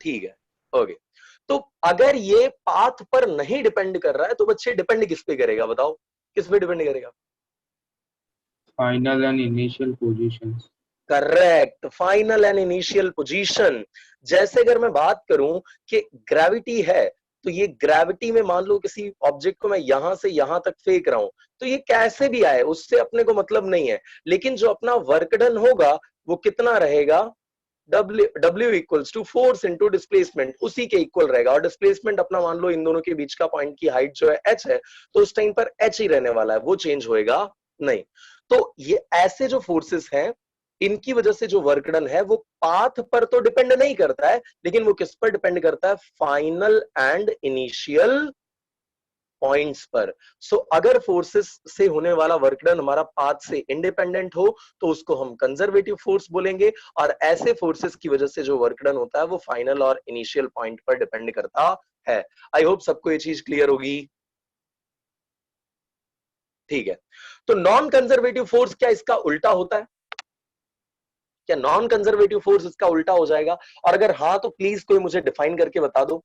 ठीक है. ओके. तो अगर ये पाथ पर नहीं डिपेंड कर रहा है तो बच्चे डिपेंड किस पे करेगा बताओ, किस पे डिपेंड करेगा? Final and initial positions. Correct, final and initial position. जैसे अगर मैं बात करूं कि ग्रेविटी है तो ये ग्रेविटी में मान लो किसी ऑब्जेक्ट को मैं यहां से यहां तक फेंक रहा हूं तो ये कैसे भी आए उससे अपने को मतलब नहीं है, लेकिन जो अपना वर्क डन होगा वो कितना रहेगा? W equals to force into displacement, उसी के इक्वल रहेगा. और डिस्प्लेसमेंट अपना मान लो इन दोनों के बीच का पॉइंट की हाइट जो है h है, तो उस टाइम पर h ही रहने वाला है, वो चेंज होएगा नहीं. तो ये ऐसे जो फोर्सेस हैं इनकी वजह से जो वर्क डन है वो पाथ पर तो डिपेंड नहीं करता है, लेकिन वो किस पर डिपेंड करता है? फाइनल एंड इनिशियल पॉइंट्स पर. सो अगर फोर्सेस से होने वाला वर्क डन हमारा पाथ से इंडिपेंडेंट हो तो उसको हम कंजर्वेटिव फोर्स बोलेंगे, और ऐसे फोर्सेस की वजह से जो वर्क डन होता है वो फाइनल और इनिशियल पॉइंट पर डिपेंड करता है. आई होप सबको ये चीज क्लियर होगी. ठीक है. तो नॉन कंजर्वेटिव फोर्स क्या इसका उल्टा होता है? क्या नॉन कंजर्वेटिव फोर्स इसका उल्टा हो जाएगा? और अगर हाँ तो प्लीज कोई मुझे डिफाइन करके बता दो.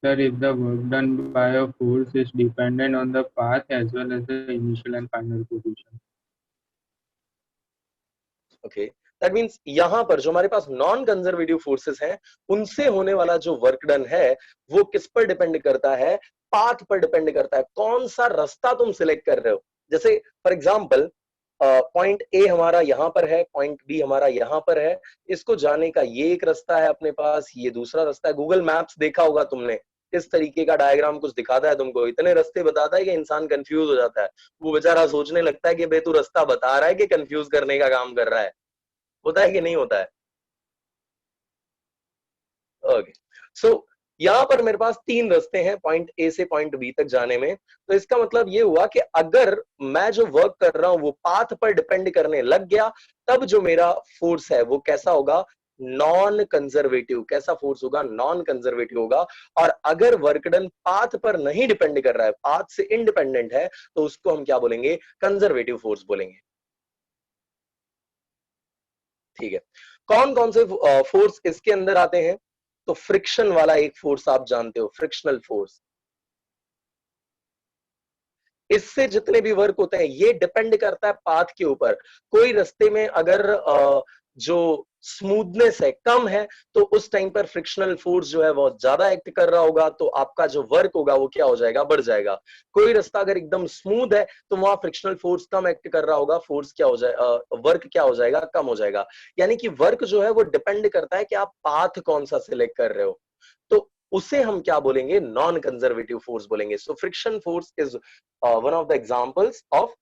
Sir, if the work done by a force is dependent on the path as well as the initial and final position. Okay, that means यहां पर जो हमारे पास नॉन कंजर्वेटिव फोर्सेस हैं उनसे होने वाला जो वर्क डन है वो किस पर डिपेंड करता है? पाथ पर डिपेंड करता है. कौन सा रास्ता तुम सिलेक्ट कर रहे हो? जैसे फॉर एग्जांपल पॉइंट ए हमारा यहां पर है, पॉइंट बी हमारा यहां पर है, इसको जाने का ये एक रास्ता है अपने पास, ये दूसरा रास्ता है. गूगल मैप्स देखा होगा तुमने, इस तरीके का डायग्राम कुछ दिखाता है तुमको, इतने रास्ते बताता है कि इंसान कंफ्यूज हो जाता है. वो बेचारा सोचने लगता है कि बे तू रास्ता बता रहा है कि कंफ्यूज करने का काम कर रहा है. होता है कि नहीं होता है? ओके. सो यहां पर मेरे पास तीन रास्ते हैं पॉइंट ए से पॉइंट बी तक जाने में. तो इसका मतलब ये हुआ कि अगर मैं जो वर्क कर रहा हूं वो पाथ पर डिपेंड करने लग गया तब जो मेरा फोर्स है वो कैसा होगा? Non conservative. कैसा फोर्स होगा? नॉन कंजर्वेटिव होगा. और अगर वर्क डन पाथ पर नहीं डिपेंड कर रहा है, पाथ से इंडिपेंडेंट है, तो उसको हम क्या बोलेंगे? कंजर्वेटिव फोर्स बोलेंगे. ठीक है. कौन कौन से फोर्स इसके अंदर आते हैं? तो फ्रिक्शन वाला एक फोर्स आप जानते हो, फ्रिक्शनल फोर्स. इससे जितने भी वर्क होते हैं ये डिपेंड करता है पाथ के ऊपर. कोई रास्ते में अगर जो स्मूथनेस है कम है तो उस टाइम पर फ्रिक्शनल फोर्स जो है वो ज्यादा एक्ट कर रहा होगा, तो आपका जो वर्क होगा वो क्या हो जाएगा? बढ़ जाएगा. कोई रास्ता अगर एकदम स्मूथ है तो वहां फ्रिक्शनल फोर्स कम एक्ट कर रहा होगा, फोर्स क्या हो जाएगा? वर्क क्या हो जाएगा? कम हो जाएगा. यानी कि वर्क जो है वो डिपेंड करता है कि आप पाथ कौन सा सिलेक्ट कर रहे हो. तो उसे हम क्या बोलेंगे? नॉन कंजर्वेटिव फोर्स बोलेंगे. So friction force is one of the examples of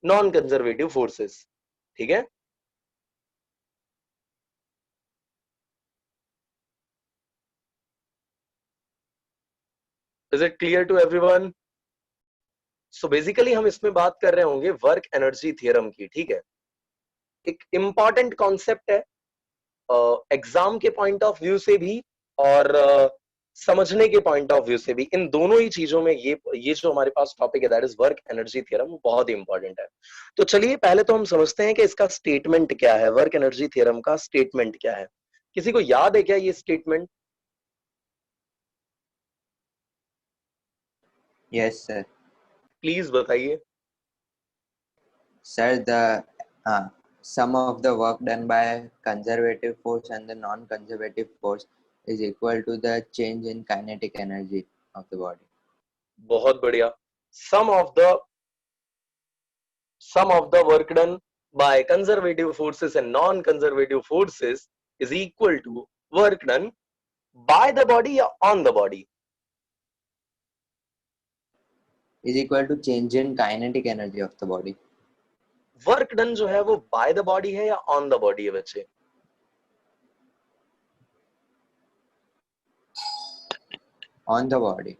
non conservative forces. ठीक है. Is it clear to everyone? So basically हम इसमें बात कर रहे होंगे वर्क एनर्जी थ्योरम की. ठीक है. एक इंपॉर्टेंट कॉन्सेप्ट है एग्जाम के पॉइंट ऑफ व्यू से भी और समझने के पॉइंट ऑफ व्यू से भी. इन दोनों ही चीजों में ये जो हमारे पास टॉपिक है that is work energy theorem, वो बहुत ही इंपॉर्टेंट है. तो चलिए पहले तो हम समझते हैं कि इसका स्टेटमेंट क्या है. वर्क एनर्जी थ्योरम का स्टेटमेंट क्या है? किसी को याद है क्या ये स्टेटमेंट? Yes, sir. प्लीज बताइए. Sir, the sum of the work done by conservative force and the non-conservative force is equal to the change in kinetic energy of the body. बहुत बढ़िया. Sum of the work done by conservative forces and non-conservative forces is equal to work done by the body or on the body. Is equal to change in kinetic energy of the body. Work done जो है वो by the body है या on the body है बच्चे? on the body.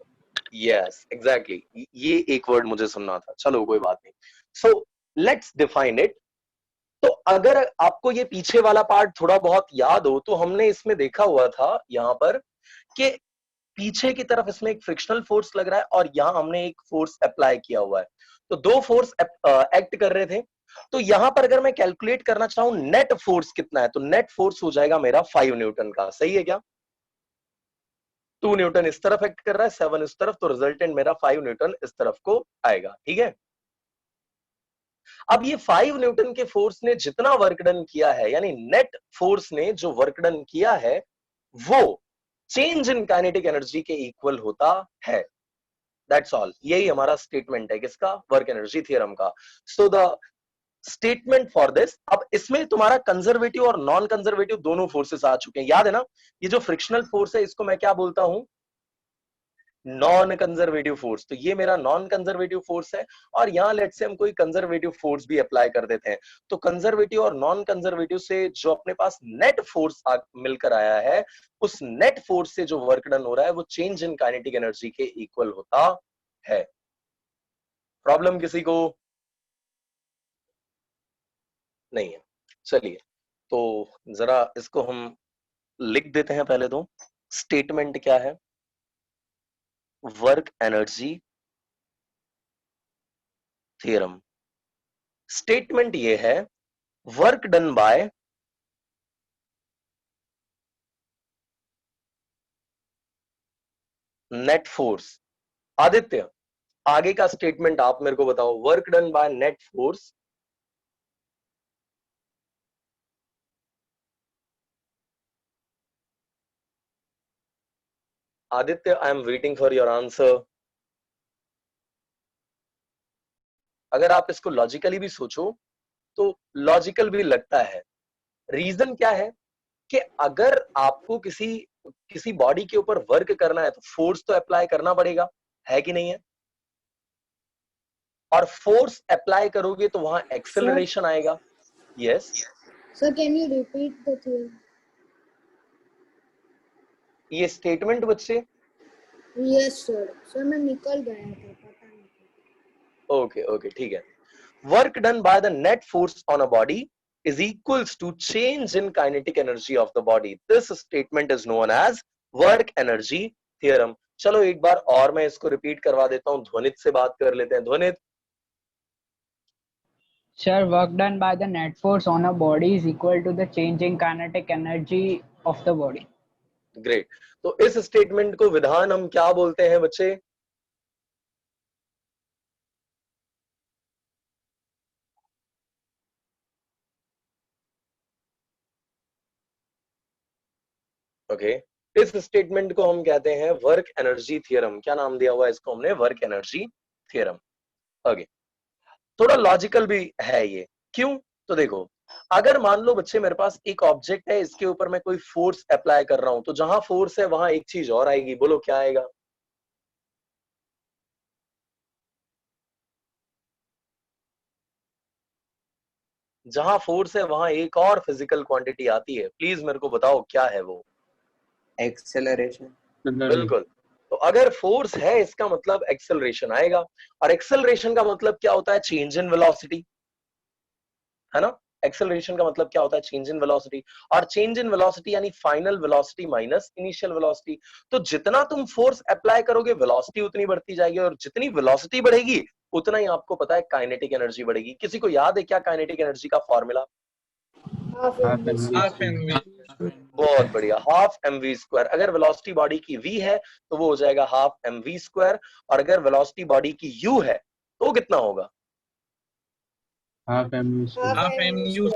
Yes exactly, ये एक word मुझे सुनना था, चलो कोई बात नहीं. So let's define it. तो अगर आपको ये पीछे वाला पार्ट थोड़ा बहुत याद हो तो हमने इसमें देखा हुआ था यहां पर कि पीछे की तरफ इसमें एक फ्रिक्शनल फोर्स लग रहा है और यहां हमने एक फोर्स अप्लाई किया हुआ है. तो दो फोर्स एक्ट कर रहे थे. तो यहां पर अगर मैं कैलकुलेट करना चाहूं नेट फोर्स कितना है, तो नेट फोर्स हो जाएगा मेरा 5 न्यूटन का. सही है क्या? 2 न्यूटन इस तरफ एक्ट कर रहा है, 7 इस तरफ, तो रिजल्टेंट मेरा 5 न्यूटन इस तरफ को आएगा. ठीक है. अब ये 5 न्यूटन के फोर्स ने जितना वर्क डन किया है, यानी नेट फोर्स ने जो वर्क डन किया है, वो चेंज इन काइनेटिक एनर्जी के इक्वल होता है. That's all. यही हमारा स्टेटमेंट है किसका? वर्क एनर्जी थ्योरम का. So the statement for this. अब इसमें तुम्हारा कंजर्वेटिव और नॉन कंजर्वेटिव दोनों फोर्सेस आ चुके हैं. याद है ना, ये जो फ्रिक्शनल फोर्स है इसको मैं क्या बोलता हूं? Non conservative force. तो ये मेरा नॉन कंजर्वेटिव फोर्स है और यहां लेट्स से हम कोई कंजर्वेटिव फोर्स भी अप्लाई कर देते हैं. तो कंजर्वेटिव और नॉन कंजर्वेटिव से जो अपने पास नेट फोर्स मिलकर आया है, उस नेट फोर्स से जो वर्क डन हो रहा है वो चेंज इन काइनेटिक एनर्जी के इक्वल होता है. प्रॉब्लम किसी को नहीं है? चलिए तो जरा इसको हम लिख देते हैं. पहले तो स्टेटमेंट क्या है? Work energy theorem. स्टेटमेंट ये है, work done by net force. Aditya, आगे का स्टेटमेंट आप मेरे को बताओ. Work done by net force Aditya, I am waiting for your answer. अगर आप इसको लॉजिकली भी सोचो तो लॉजिकल भी लगता है. रीजन क्या है कि अगर आपको किसी बॉडी के ऊपर वर्क करना है तो फोर्स तो अप्लाई करना पड़ेगा, है कि नहीं है? और फोर्स अप्लाई करोगे तो वहां एक्सेलरेशन आएगा. Yes Sir, can you repeat the theory? ये स्टेटमेंट बच्चे. Yes, sir. Sir, मैं निकल गया था, पता नहीं. ओके ओके ठीक है. Work done by the net force on a body is equals to change in kinetic energy of the body. This statement is known as work energy theorem. चलो एक बार और मैं इसको रिपीट करवा देता हूं. ध्वनित से बात कर लेते हैं. ध्वनित. Sir, work done by the net force on a body is equal to the change in kinetic energy of the body. Great. तो इस स्टेटमेंट को विधान हम क्या बोलते हैं बच्चे? ओके इस स्टेटमेंट को हम कहते हैं वर्क एनर्जी थ्योरम. क्या नाम दिया हुआ है इसको हमने? Work energy theorem. ओके थोड़ा लॉजिकल भी है ये. क्यों? तो देखो, अगर मान लो बच्चे मेरे पास एक ऑब्जेक्ट है, इसके ऊपर मैं कोई फोर्स अप्लाई कर रहा हूं, तो जहां फोर्स है वहां एक चीज और आएगी. बोलो क्या आएगा? जहां फोर्स है वहां एक और फिजिकल क्वांटिटी आती है. प्लीज मेरे को बताओ क्या है वो? Acceleration. बिल्कुल. तो अगर फोर्स है इसका मतलब एक्सेलरेशन आएगा. और एक्सेलरेशन का मतलब क्या होता है? चेंज इन वेलोसिटी, है ना? एक्सेलरेशन का मतलब क्या होता है? Change in velocity. और चेंज इन वेलोसिटी यानी final velocity minus initial velocity. तो जितना तुम फोर्स अप्लाई करोगे वेलोसिटी उतनी बढ़ती जाएगी, और जितनी वेलोसिटी बढ़ेगी उतना ही आपको पता है काइनेटिक एनर्जी बढ़ेगी. किसी को याद है क्या काइनेटिक एनर्जी का formula? Half mv. Half mv. बहुत बढ़िया. Half mv square. अगर वेलोसिटी बॉडी की v है तो वो हो जाएगा हाफ mv स्क्वायर, और अगर वेलोसिटी बॉडी की u है तो कितना होगा? half mu square. Half mu.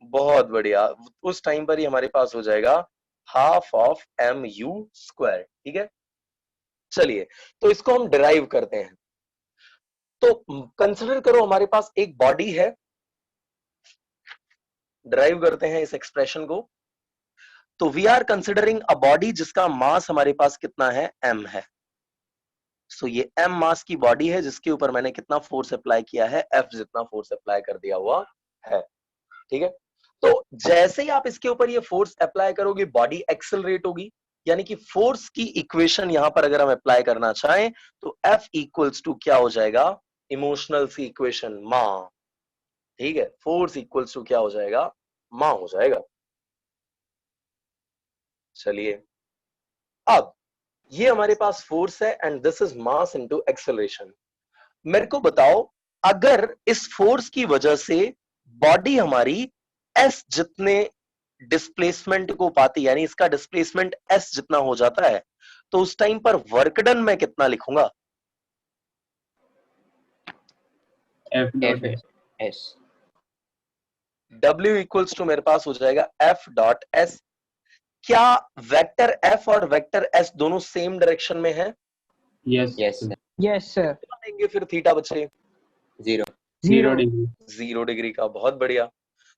बहुत बढ़िया. उस टाइम पर ही हमारे पास हो जाएगा हाफ ऑफ mu स्क्वायर. ठीक है. चलिए तो इसको हम डिराइव करते हैं. तो कंसिडर करो हमारे पास एक बॉडी है. डिराइव करते हैं इस एक्सप्रेशन को. तो we are considering a body जिसका मास हमारे पास कितना है? m है. सो ये m मास की बॉडी है जिसके ऊपर मैंने कितना फोर्स अप्लाई किया है? F जितना फोर्स अप्लाई कर दिया हुआ है. ठीक है. तो जैसे ही आप इसके ऊपर ये फोर्स अप्लाई करोगे बॉडी एक्सेलरेट होगी. यानी कि फोर्स की इक्वेशन यहां पर अगर हम अप्लाई करना चाहें तो F इक्वल्स टू क्या हो जाएगा, इमोशनल सी इक्वेशन मां, ठीक है, फोर्स इक्वल्स टू क्या हो जाएगा, मां हो जाएगा। चलिए अब ये हमारे पास फोर्स है and this is mass into acceleration. मेरे को बताओ अगर इस फोर्स की वजह से बॉडी हमारी एस जितने डिस्प्लेसमेंट को पाती, यानी इसका डिस्प्लेसमेंट एस जितना हो जाता है, तो उस टाइम पर वर्क डन मैं कितना लिखूंगा? F dot S. S. W equals to मेरे पास हो जाएगा F डॉट एस। क्या वेक्टर F और वेक्टर S दोनों सेम डायरेक्शन में है? Yes. Yes. sir. Yes, sir. कितना देंगे फिर थीटा बच्चे? 0. 0 degree. 0 डिग्री का, बहुत बढ़िया।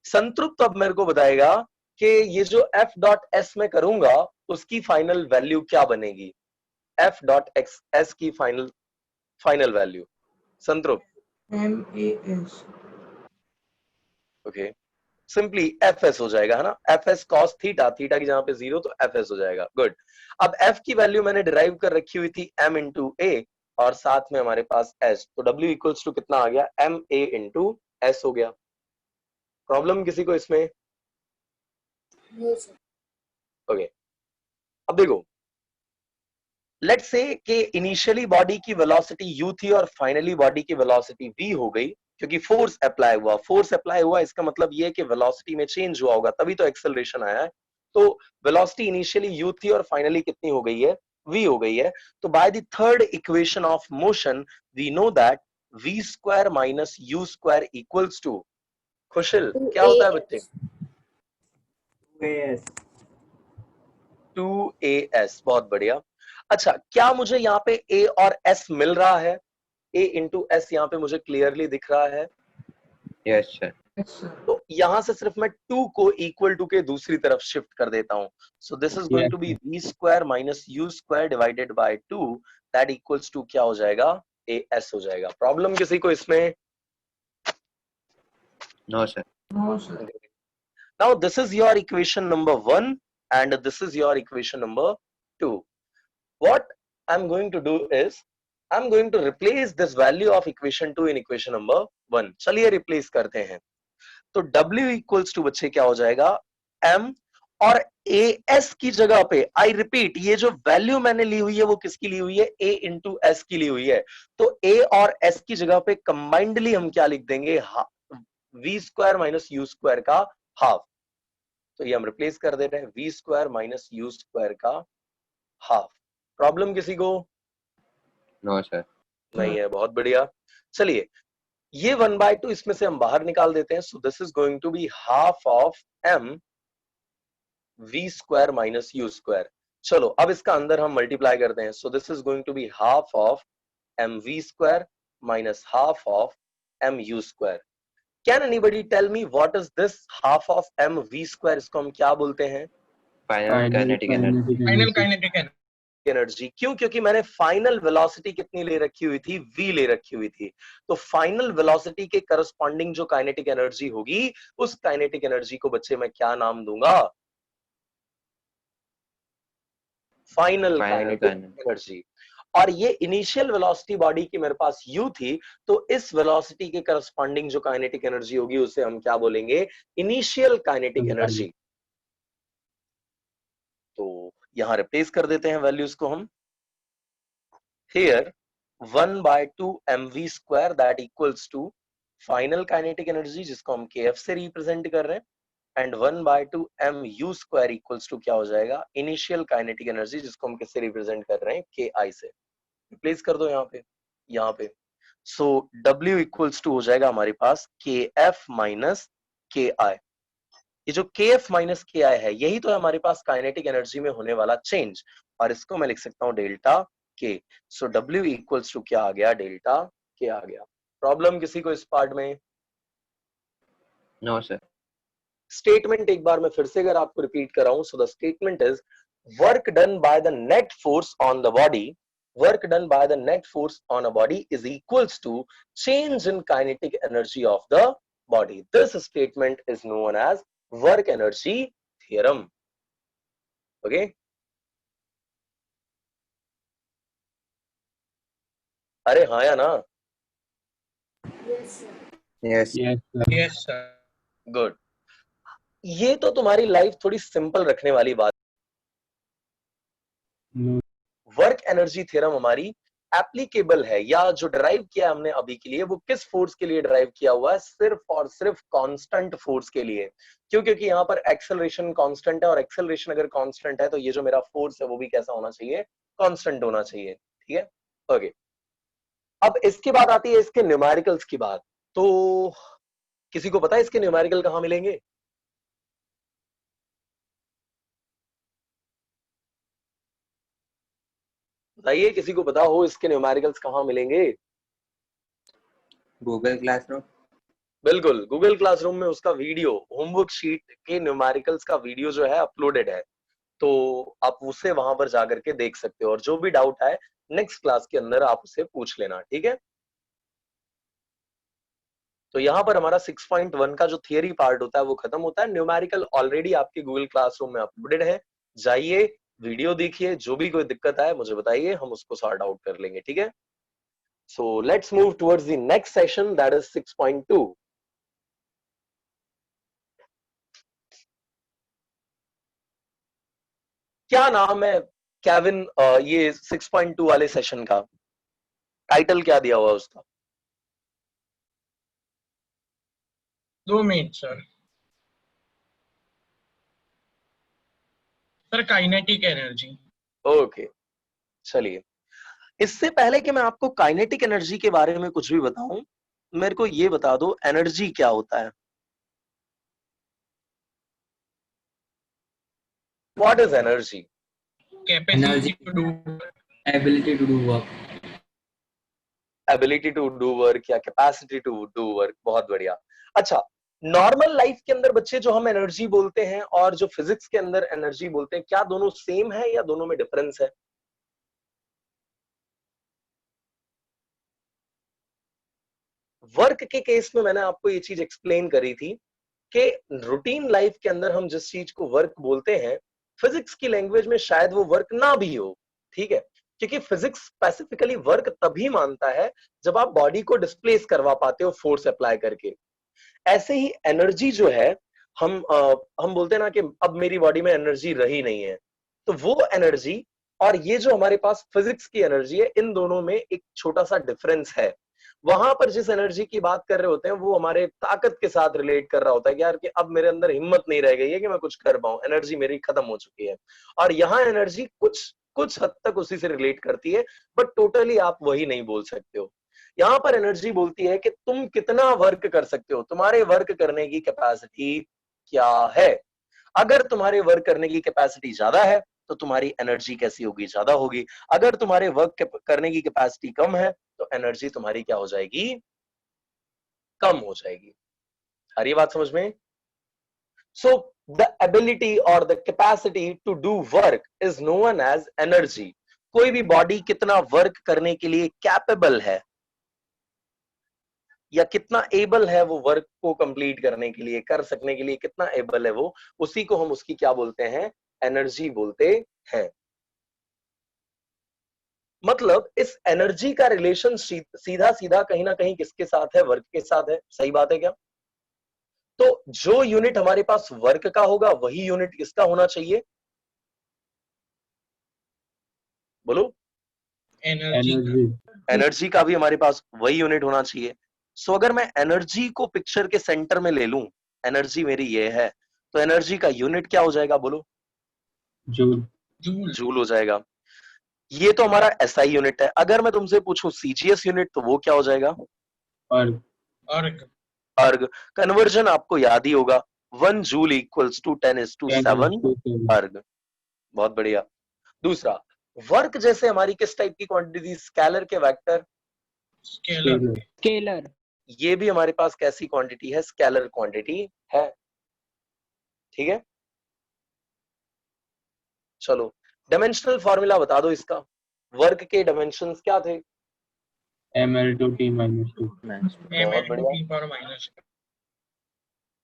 संतृप्त अब मेरे को बताएगा कि ये जो F डॉट एस में करूंगा उसकी फाइनल वैल्यू क्या बनेगी? F डॉट एस की फाइनल वैल्यू संतृप्त। MAS. ओके, सिंपली FS हो जाएगा, है ना, FS cos थीटा, थीटा की जगह पे 0 तो FS हो जाएगा। गुड। अब F की वैल्यू मैंने डिराइव कर रखी हुई थी M इंटू A और साथ में हमारे पास S, तो W इक्वल्स टू कितना आ गया, MA इंटू S हो गया। प्रॉब्लम किसी को इसमें? ओके, अब देखो, लेट्स से कि इनिशियली बॉडी की वेलोसिटी u थी और फाइनली बॉडी की वेलोसिटी v हो गई, क्योंकि फोर्स अप्लाई हुआ। फोर्स अप्लाई हुआ इसका मतलब ये है कि वेलोसिटी में चेंज हुआ होगा, तभी तो एक्सेलरेशन आया है। तो वेलोसिटी इनिशियली u थी और फाइनली कितनी हो गई है, v हो गई है। तो by the third equation of motion we know that v square minus u square equals to, Khushil क्या होता है बच्चे? 2as। बहुत बढ़िया। अच्छा, क्या मुझे यहाँ पे a और s मिल रहा है? a इंटू s यहाँ पे मुझे क्लियरली दिख रहा है। Yes, sir. Yes, sir. तो यहां से सिर्फ मैं 2 को इक्वल टू के दूसरी तरफ शिफ्ट कर देता हूं। So this is going Yes. To be v square minus u square divided by 2, that equals to क्या हो जाएगा, as हो जाएगा। प्रॉब्लम किसी को इसमें? No, sir. No, sir. Now this is your equation number 1 and this is your equation number 2. What I'm going to do is I'm going to replace this value of equation 2 in equation number 1. चलिए replace करते हैं। तो W equals to बच्चे क्या हो जाएगा, M, और AS की जगह पे आई रिपीट, ये जो वैल्यू मैंने ली हुई है वो किसकी ली हुई है, A इंटू S की ली हुई है। तो A और S की जगह पे कंबाइंडली हम क्या लिख देंगे, V square minus U square का हाफ। तो ये हम रिप्लेस कर दे रहे हैं, V square minus U square का हाफ। प्रॉब्लम किसी को? No, sir. नहीं है, बहुत बढ़िया। चलिए ये 1/2 इसमें से हम बाहर निकाल देते हैं। So this is going to be half of m v square minus u square. चलो अब इसका अंदर हम मल्टीप्लाई करते हैं। So this is going to be half of m v square minus half of m u square. Can anybody tell me what is this half of m v square? इसको हम क्या बोलते हैं? Final kinetic energy. Final kinetic energy. Energy. क्यों? क्योंकि मैंने final velocity कितनी ले रखी हुई थी, v ले रखी हुई थी। तो फाइनल वेलोसिटी के करस्पॉन्डिंग जो काइनेटिक एनर्जी होगी, उस काइनेटिक एनर्जी को बच्चे मैं क्या नाम दूंगा, फाइनल काइनेटिक एनर्जी। और ये इनिशियल वेलोसिटी बॉडी की मेरे पास u थी, तो इस वेलोसिटी के करस्पॉन्डिंग जो काइनेटिक एनर्जी होगी उसे हम क्या बोलेंगे, इनिशियल काइनेटिक एनर्जी। तो यहां रिप्लेस कर देते हैं वैल्यूज को हम। Here 1/2 mv square that equals to final kinetic energy, जिसको हम kf से रिप्रेजेंट कर रहे हैं, and 1/2 mu square equals to क्या हो जाएगा, इनिशियल काइनेटिक एनर्जी, जिसको हम किससे रिप्रेजेंट कर रहे हैं, ki से। रिप्लेस कर दो यहाँ पे। सो w इक्वल्स टू हो जाएगा हमारे पास kf माइनस ki। ये जो kf माइनस ki है, यही तो है हमारे पास काइनेटिक एनर्जी में होने वाला चेंज, और इसको मैं लिख सकता हूँ delta k। So w equals to क्या आ गया, डेल्टा k आ गया। प्रॉब्लम किसी को इस पार्ट में? No, sir. स्टेटमेंट एक बार मैं फिर से अगर आपको रिपीट कर रहा हूं, so the statement is work done by the net force on the body, work done by the net force on a body is equals to change in kinetic energy of the body. This statement is known as work energy theorem. Okay, अरे हाँ या ना? Yes. Yes, sir. Yes, sir. Good. ये तो तुम्हारी life थोड़ी simple रखने वाली बात। No. वर्क एनर्जी थ्योरम हमारी एप्लीकेबल है, या जो ड्राइव किया हमने अभी के लिए वो किस फोर्स के लिए ड्राइव किया हुआ है? सिर्फ और सिर्फ कांस्टेंट फोर्स के लिए। क्यों? क्योंकि यहाँ पर एक्सेलरेशन कांस्टेंट है, और एक्सेलरेशन अगर कांस्टेंट है तो ये जो मेरा फोर्स है वो भी कैसा होना चाहिए? कांस्टेंट होना चाहिए। ठीक है, ओके। अब इसके बाद आती है इसके न्यूमेरिकल्स की बात। तो किसी को पता है इसके न्यूमेरिकल कहाँ मिलेंगे? बताइए, किसी को पता हो इसके न्यूमेरिकल्स कहाँ मिलेंगे? Google Classroom. बिल्कुल, गूगल क्लासरूम में उसका वीडियो, होमवर्क शीट के न्यूमेरिकल्स का वीडियो जो है अपलोडेड है, तो आप उसे वहां पर जाकर के देख सकते हो, और जो भी डाउट आए नेक्स्ट क्लास के अंदर आप उसे पूछ लेना। ठीक है, तो यहाँ पर हमारा 6.1 का जो थियरी पार्ट होता है वो खत्म होता है। न्यूमेरिकल ऑलरेडी आपके गूगल क्लासरूम में अपलोडेड है, जाइए वीडियो देखिए, जो भी कोई दिक्कत आए मुझे बताइए, हम उसको सॉर्ट आउट कर लेंगे। ठीक है, so let's move towards the next session, that is 6.2। क्या नाम है केविन ये 6.2 वाले सेशन का? टाइटल क्या दिया हुआ उसका? 2 minute sir. Sir kinetic energy. Okay, चलिए, इससे पहले कि मैं आपको काइनेटिक एनर्जी के बारे में कुछ भी बताऊं, मेरे को ये बता दो एनर्जी क्या होता है। What is energy? Capacity to do. ability to do work. Ability to do work या कैपेसिटी टू डू वर्क। बहुत बढ़िया। अच्छा, नॉर्मल लाइफ के अंदर बच्चे जो हम एनर्जी बोलते हैं और जो फिजिक्स के अंदर एनर्जी बोलते हैं, क्या दोनों सेम है या दोनों में डिफरेंस है? वर्क के केस में मैंने आपको ये चीज एक्सप्लेन करी थी कि रूटीन लाइफ के अंदर हम जिस चीज को वर्क बोलते हैं, फिजिक्स की लैंग्वेज में शायद वो वर्क ना भी हो। ठीक है, क्योंकि फिजिक्स स्पेसिफिकली वर्क तभी मानता है जब आप बॉडी को डिस्प्लेस करवा पाते हो फोर्स अप्लाई करके। ऐसे ही एनर्जी जो है, हम बोलते हैं ना कि अब मेरी बॉडी में एनर्जी रही नहीं है, तो वो एनर्जी और ये जो हमारे पास फिजिक्स की एनर्जी है, इन दोनों में एक छोटा सा डिफरेंस है। वहां पर जिस एनर्जी की बात कर रहे होते हैं वो हमारे ताकत के साथ रिलेट कर रहा होता है कि यार कि अब मेरे अंदर हिम्मत नहीं रह गई है कि मैं कुछ कर पाऊं, एनर्जी मेरी खत्म हो चुकी है। और यहाँ एनर्जी कुछ कुछ हद तक उसी से रिलेट करती है, बट टोटली आप वही नहीं बोल सकते हो। यहाँ पर एनर्जी बोलती है कि तुम कितना वर्क कर सकते हो, तुम्हारे वर्क करने की कैपेसिटी क्या है। अगर तुम्हारे वर्क करने की कैपेसिटी ज्यादा है तो तुम्हारी एनर्जी कैसी होगी? ज्यादा होगी। अगर तुम्हारे वर्क करने की कैपेसिटी कम है तो एनर्जी तुम्हारी क्या हो जाएगी? कम हो जाएगी। आ रही बात समझ में? So the ability or the capacity to do work is known as energy. कोई भी बॉडी कितना वर्क करने के लिए कैपेबल है या कितना एबल है वो वर्क को कंप्लीट करने के लिए, कर सकने के लिए कितना एबल है वो, उसी को हम उसकी क्या बोलते हैं? एनर्जी बोलते हैं। मतलब इस एनर्जी का रिलेशन सीधा सीधा कहीं ना कहीं किसके साथ है? वर्क के साथ है। सही बात है क्या? तो जो यूनिट हमारे पास वर्क का होगा वही यूनिट किसका होना चाहिए? बोलो। एनर्जी। एनर्जी का भी हमारे पास वही यूनिट होना चाहिए। सो अगर मैं एनर्जी को पिक्चर के सेंटर में ले लूं, एनर्जी मेरी ये है, तो एनर्जी का यूनिट क्या हो जाएगा? बोलो। जूल। जूल। जूल हो जाएगा। ये तो हमारा एसआई यूनिट है। अगर मैं तुमसे पूछूं सीजीएस यूनिट, तो वो क्या हो जाएगा? अर्ग। अर्ग। अर्ग। कन्वर्जन आपको याद ही होगा, 1 जूल इक्वल्स टू 10⁻7 अर्ग। बहुत बढ़िया। दूसरा, वर्क जैसे हमारी किस टाइप की क्वांटिटी थी? स्केलर के वेक्टर? स्केलर। Scalar. ये भी हमारे पास कैसी क्वांटिटी है? स्केलर क्वांटिटी है। ठीक है, चलो डायमेंशनल फॉर्मूला बता दो इसका। वर्क के डायमेंशंस क्या थे? ml2t-2। बहुत बढ़िया।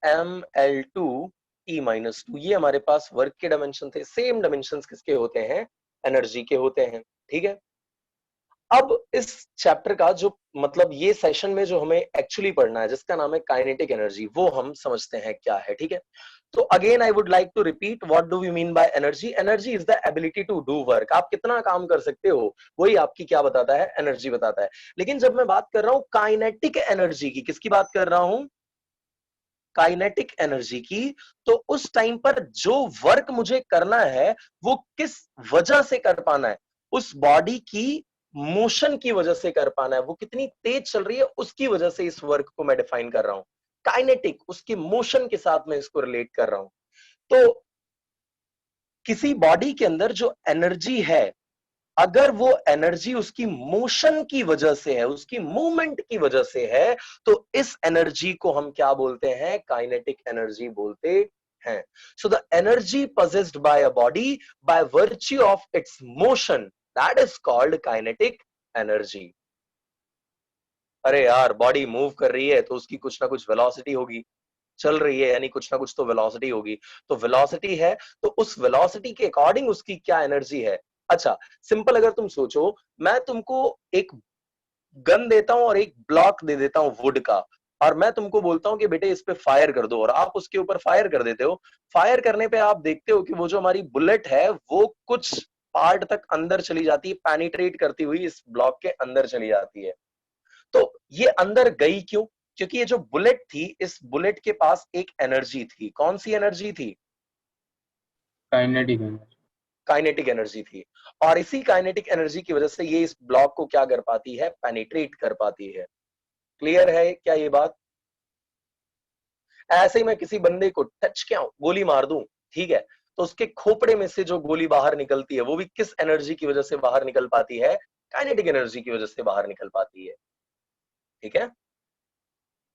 ml2t-2 ये हमारे पास वर्क के डायमेंशन थे। सेम डायमेंशंस किसके होते हैं? एनर्जी के होते हैं। ठीक है, अब इस चैप्टर का जो मतलब ये सेशन में जो हमें एक्चुअली पढ़ना है जिसका नाम है काइनेटिक एनर्जी, वो हम समझते हैं क्या है, ठीक है। तो again I would like to repeat, what do we mean by energy? Energy is the ability to do work. आप कितना काम कर सकते हो वही आपकी क्या बताता है, एनर्जी बताता है। लेकिन जब मैं बात कर रहा हूं काइनेटिक एनर्जी की, किसकी बात कर रहा हूं? काइनेटिक एनर्जी की, तो उस टाइम पर जो वर्क मुझे करना है वो किस वजह से कर पाना है? उस बॉडी की मोशन की वजह से कर पाना है। वो कितनी तेज चल रही है उसकी वजह से इस वर्क को मैं डिफाइन कर रहा हूं। काइनेटिक, उसके मोशन के साथ मैं इसको रिलेट कर रहा हूं। तो किसी बॉडी के अंदर जो एनर्जी है, अगर वो एनर्जी उसकी मोशन की वजह से है, उसकी मूवमेंट की वजह से है, तो इस एनर्जी को हम क्या बोलते हैं? काइनेटिक एनर्जी बोलते हैं। So the energy possessed by a body by virtue of its motion, that is called kinetic energy. अरे यार, बॉडी मूव कर रही है तो उसकी कुछ ना कुछ वेलोसिटी होगी, चल रही है यानी कुछ ना कुछ तो वेलोसिटी होगी। तो वेलोसिटी है तो उस वेलोसिटी के अकॉर्डिंग उसकी क्या एनर्जी है? अच्छा, सिंपल अगर तुम सोचो, मैं तुमको एक गन देता हूं और एक ब्लॉक दे देता हूं वुड का, और मैं तुमको बोलता हूं कि बेटे इस पे फायर कर दो, और आप उसके ऊपर फायर कर देते हो। फायर करने पे आप देखते हो कि वो जो हमारी बुलेट है वो कुछ पार्ट तक अंदर चली जाती है, पेनिट्रेट करती हुई इस ब्लॉक के अंदर चली जाती है। तो ये अंदर गई क्यों? क्योंकि ये जो बुलेट थी, इस बुलेट के पास एक एनर्जी थी। कौन सी एनर्जी थी? Kinetic energy. काइनेटिक एनर्जी थी। और इसी काइनेटिक एनर्जी की वजह से ये इस ब्लॉक को क्या कर पाती है? पेनिट्रेट कर पाती है। क्लियर है क्या ये बात? ऐसे ही मैं किसी बंदे को टच किया, गोली मार दूं, ठीक है, तो उसके खोपड़े में से जो गोली बाहर निकलती है वो भी किस एनर्जी की वजह से बाहर निकल पाती है? काइनेटिक एनर्जी की वजह से बाहर निकल पाती है। ठीक है,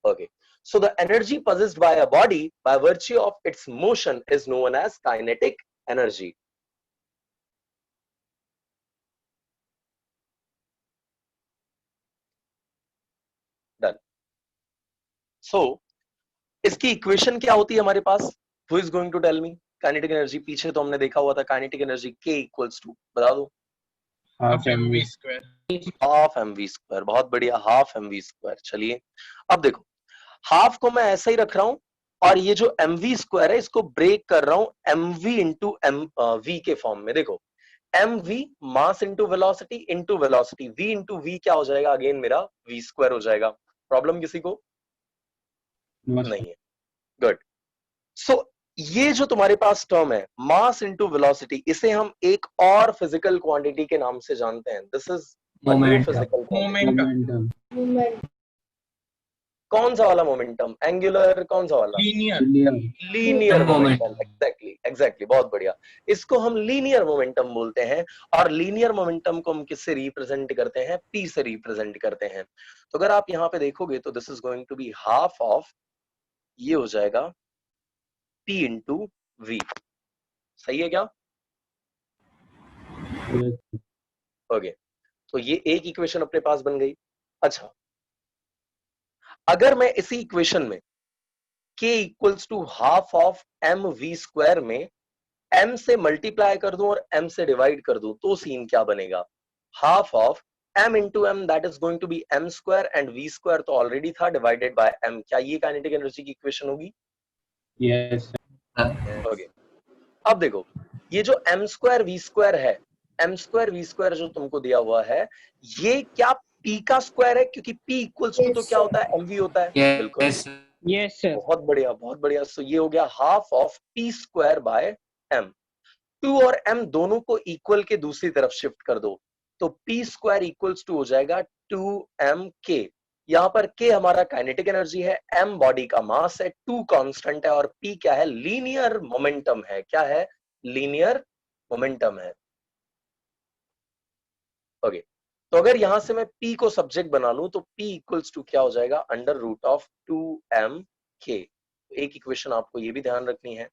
okay. So the energy possessed by a body by virtue of its motion is known as kinetic energy. Done. So इसकी इक्वेशन क्या होती है हमारे पास? Who is going to tell me? Kinetic energy पीछे तो हमने देखा हुआ था, kinetic energy K equals to, बता दो। Half M mv V square. Half M we square. बहुत बढ़िया, हाफ एम वी स्क्वायर। चलिए अब देखो, हाफ को मैं ऐसा ही रख रहा हूं, और ये जो एम वी स्क्वायर है इसको ब्रेक कर रहा हूं M V into M V के फॉर्म में। देखो, M V mass into velocity into velocity, V into V क्या हो जाएगा? अगेन मेरा वी स्क्वायर हो जाएगा। प्रॉब्लम किसी को? नहीं है, गुड। सो ये जो तुम्हारे पास टर्म है मास इंटू वेलोसिटी, इसे हम एक और फिजिकल क्वांटिटी के नाम से जानते हैं। This is a new physical quantity. Momentum. Momentum. कौन सा वाला मोमेंटम? एंगुलर? कौन सा वाला? Linear. Linear momentum. एग्जैक्टली, बहुत बढ़िया। इसको हम लीनियर मोमेंटम बोलते हैं। और लीनियर मोमेंटम को हम किससे रिप्रेजेंट करते हैं? पी से रिप्रेजेंट करते हैं। तो अगर आप यहाँ पे देखोगे तो this is going to be half of, ये हो जाएगा P इंटू वी। सही है क्या? ओके, तो ये एक इक्वेशन अपने पास बन गई। अच्छा, अगर मैं इसी इक्वेशन में K equals to half of m we square में m से मल्टीप्लाई कर दूं और m से डिवाइड कर दूं, तो सीन क्या बनेगा? Half of m into m, that is going to be m square, and v square तो ऑलरेडी था, डिवाइडेड बाय m। क्या ये काइनेटिक एनर्जी की इक्वेशन होगी? यस। ओके, अब देखो, ये जो m स्क्वायर v स्क्वायर है, m स्क्वायर v स्क्वायर जो तुमको दिया हुआ है, ये क्या p का स्क्वायर है? क्योंकि p इक्वल्स टू तो क्या होता है? mv होता है। बिल्कुल, Yes, sir. बहुत बढ़िया, बहुत बढ़िया। सो ये हो गया half of p square by m। 2 और m दोनों को इक्वल के दूसरी तरफ शिफ्ट कर दो, तो p स्क्वायर इक्वल्स टू हो जाएगा 2mk। यहां पर k हमारा काइनेटिक एनर्जी है, m बॉडी का मास है, 2 कांस्टेंट है, और p क्या है? लीनियर मोमेंटम है। क्या है? लीनियर मोमेंटम है। ओके, तो अगर यहां से मैं p को सब्जेक्ट बना लूं तो p इक्वल्स टू क्या हो जाएगा? Under root of 2mk। एक इक्वेशन आपको ये भी ध्यान रखनी है,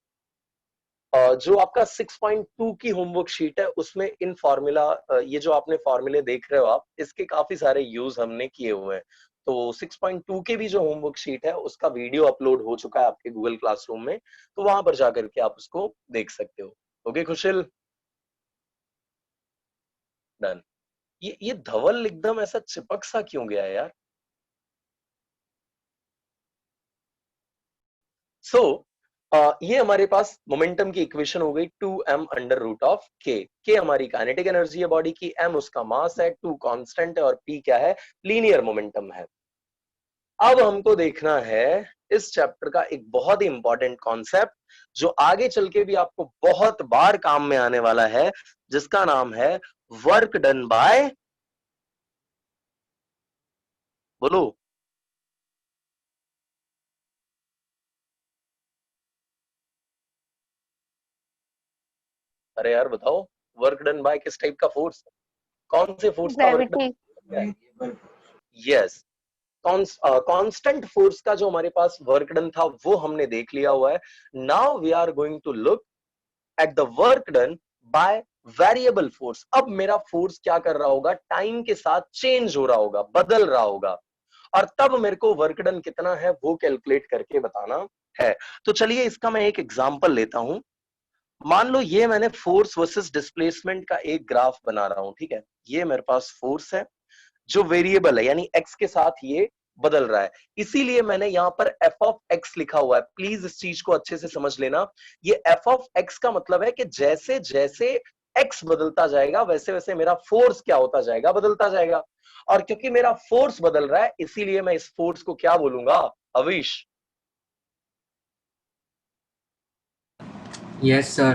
जो आपका 6.2 की होमवर्क शीट है उसमें इन फॉर्मूला, ये जो आपने फॉर्मूले देख रहे हो आप, इसके काफी सारे यूज हमने किए हुए हैं। तो 6.2 के भी जो होमवर्क शीट है उसका वीडियो अपलोड हो चुका है आपके गूगल क्लासरूम में, तो वहां पर जाकर के आप उसको देख सकते हो। Okay Khushil, done. ये धवल एकदम ऐसा चिपक सा क्यों गया है यार? सो ये हमारे पास मोमेंटम की इक्वेशन हो गई 2m under root of k हमारी काइनेटिक एनर्जी है बॉडी की, m उसका मास है, 2 कांस्टेंट है और p क्या है? लीनियर मोमेंटम है। अब हमको देखना है इस चैप्टर का एक बहुत ही इंपॉर्टेंट कॉन्सेप्ट जो आगे चल के भी आपको बहुत बार काम में आने वाला है, जिसका नाम है वर्क डन बाय, बोलो, अरे यार बताओ, वर्क डन बाय किस टाइप का फोर्स? कौन से फोर्स का work Gravity. Done? Yes, constant force का जो हमारे पास वर्क डन था वो हमने देख लिया हुआ है। Now we are going to look at the work done by variable force. अब मेरा फोर्स क्या कर रहा होगा? टाइम के साथ चेंज हो रहा होगा, बदल रहा होगा, और तब मेरे को वर्क डन कितना है वो कैलकुलेट करके बताना है। तो चलिए इसका मैं एक एग्जांपल लेता हूं। मान लो ये मैंने फोर्स वर्सेस डिस्प्लेसमेंट का एक ग्राफ बना रहा हूं, ठीक है? ये मेरे पास फोर्स है जो वेरिएबल है, यानी एक्स के साथ ये बदल रहा है, इसीलिए मैंने यहां पर एफ ऑफ एक्स लिखा हुआ है। प्लीज इस चीज को अच्छे से समझ लेना। ये एफ ऑफ एक्स का मतलब है कि जैसे जैसे एक्स बदलता जाएगा वैसे वैसे मेरा फोर्स क्या होता जाएगा? बदलता जाएगा। और क्योंकि मेरा फोर्स बदल रहा है इसीलिए मैं इस फोर्स को क्या बोलूंगा अविश? Yes sir.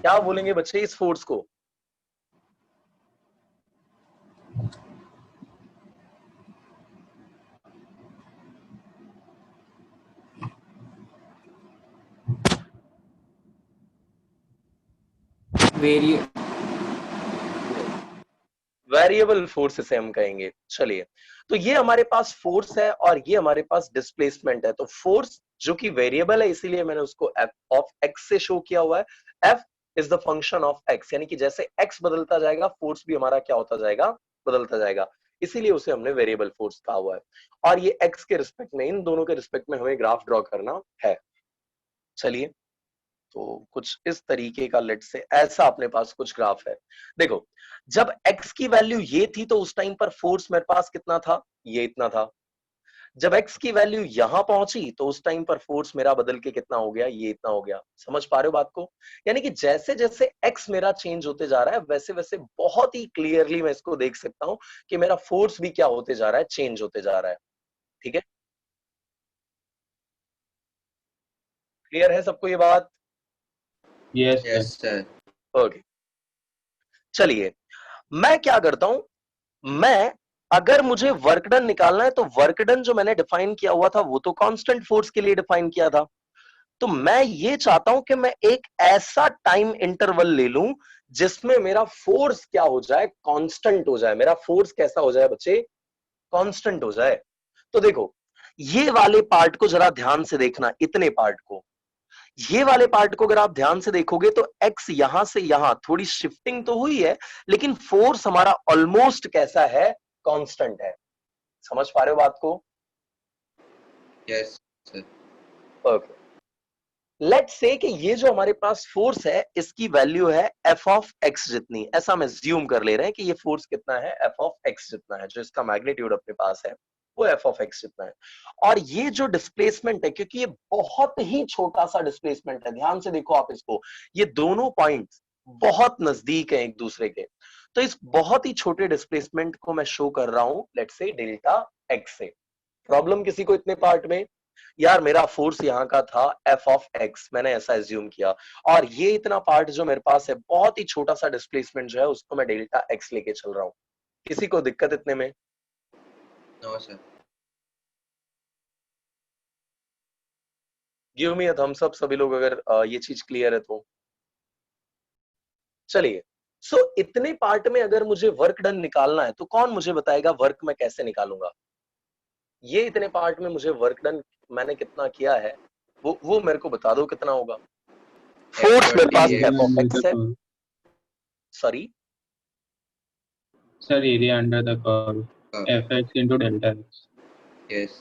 क्या बोलेंगे बच्चे इस फोर्स को? वेरिएबल फोर्स इसे हम कहेंगे। चलिए, तो ये हमारे पास फोर्स है और ये हमारे पास डिस्प्लेसमेंट है। तो फोर्स जो कि वेरिएबल है इसीलिए मैंने उसको एफ ऑफ एक्स से शो किया हुआ है। F is the function of x, यानी कि जैसे एक्स बदलता जाएगा फोर्स भी हमारा क्या होता जाएगा? बदलता जाएगा, इसीलिए उसे हमने वेरिएबल फोर्स कहा हुआ है। और ये एक्स के रिस्पेक्ट में, इन दोनों के रिस्पेक्ट में हमें ग्राफ ड्रॉ करना है। चलिए, तो कुछ इस तरीके का, लेट से ऐसा अपने पास कुछ ग्राफ है। देखो, जब x की वैल्यू ये थी तो उस टाइम पर फोर्स मेरे पास कितना था? ये इतना था। जब x की वैल्यू यहां पहुंची तो उस टाइम पर फोर्स मेरा बदल के कितना हो गया? ये इतना हो गया। समझ पा रहे हो बात को? यानी कि जैसे जैसे x मेरा चेंज होते जा रहा है वैसे वैसे बहुत ही क्लियरली मैं इसको देख सकता हूं कि मेरा फोर्स भी क्या होते जा रहा है? चेंज होते जा रहा है। ठीक है, क्लियर है सबको ये बात? Yes, sir. Yes sir. Okay, चलिए मैं क्या करता हूं, मैं अगर मुझे वर्क डन निकालना है तो वर्क डन जो मैंने डिफाइन किया हुआ था वो तो कांस्टेंट फोर्स के लिए डिफाइन किया था। तो मैं ये चाहता हूं कि मैं एक ऐसा टाइम इंटरवल ले लूं जिसमें मेरा फोर्स क्या हो जाए? कांस्टेंट हो जाए। मेरा फोर्स कैसा हो जाए बच्चे? कांस्टेंट हो जाए। तो देखो, ये वाले पार्ट को जरा ध्यान से देखना, इतने पार्ट को, ये वाले पार्ट को अगर आप ध्यान से देखोगे तो एक्स यहां से यहां थोड़ी शिफ्टिंग तो हुई है, लेकिन फोर्स हमारा ऑलमोस्ट कैसा है? कांस्टेंट है। समझ पा रहे हो बात को? Yes sir. Okay, let's say कि ये जो हमारे पास फोर्स है इसकी वैल्यू है एफ ऑफ एक्स जितनी, ऐसा मैं ज्यूम कर ले रहे हैं कि ये फोर्स कितना है? एफ ऑफ एक्स जितना है, जो इसका मैग्नीट्यूड अपने पास है वो एफ ऑफ एक्स जितना है। और ये जो डिस्प्लेसमेंट है, क्योंकि ये बहुत ही छोटा सा डिस्प्लेसमेंट है, ध्यान से देखो आप इसको, ये दोनों पॉइंट्स बहुत नजदीक है एक दूसरे के, तो इस बहुत ही छोटे डिस्प्लेसमेंट को मैं शो कर रहा हूं लेट्स से डेल्टा एक्स से। प्रॉब्लम किसी को इतने पार्ट में? यार मेरा फोर्स यहाँ का था एफ ऑफ एक्स, मैंने ऐसा एज्यूम किया, और ये इतना पार्ट जो मेरे पास है बहुत ही छोटा सा डिस्प्लेसमेंट जो है उसको मैं डेल्टा एक्स लेके चल रहा हूँ। किसी को दिक्कत इतने में? No sir. Give me a thumbs up सभी लोग अगर ये चीज क्लियर है तो। चलिए, सो इतने पार्ट में अगर मुझे वर्क डन निकालना है तो कौन मुझे बताएगा वर्क मैं कैसे निकालूंगा? ये इतने पार्ट में मुझे वर्क डन मैंने कितना किया है वो मेरे को बता दो कितना होगा। फोर्स मेरे पास Area F of under x the है, curve. Sorry Sir, area under the curve. Fx into delta x. Yes.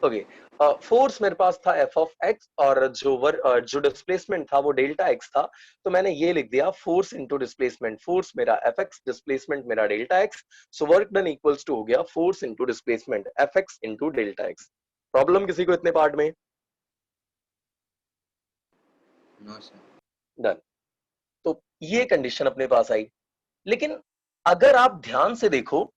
Okay, force मेरे पास था एफ ऑफ एक्स और जो डिस्प्लेसमेंट था वो डेल्टा एक्स था, तो मैंने ये लिख दिया फोर्स इंटू डिस्प्लेसमेंट, फोर्स मेरा एफ एक्स, डिस्प्लेसमेंट मेरा delta X, so work done equals to हो गया force into displacement F X into delta X. Problem किसी को इतने पार्ट में? No sir. डन। तो ये कंडीशन अपने पास आई, लेकिन अगर आप ध्यान से देखो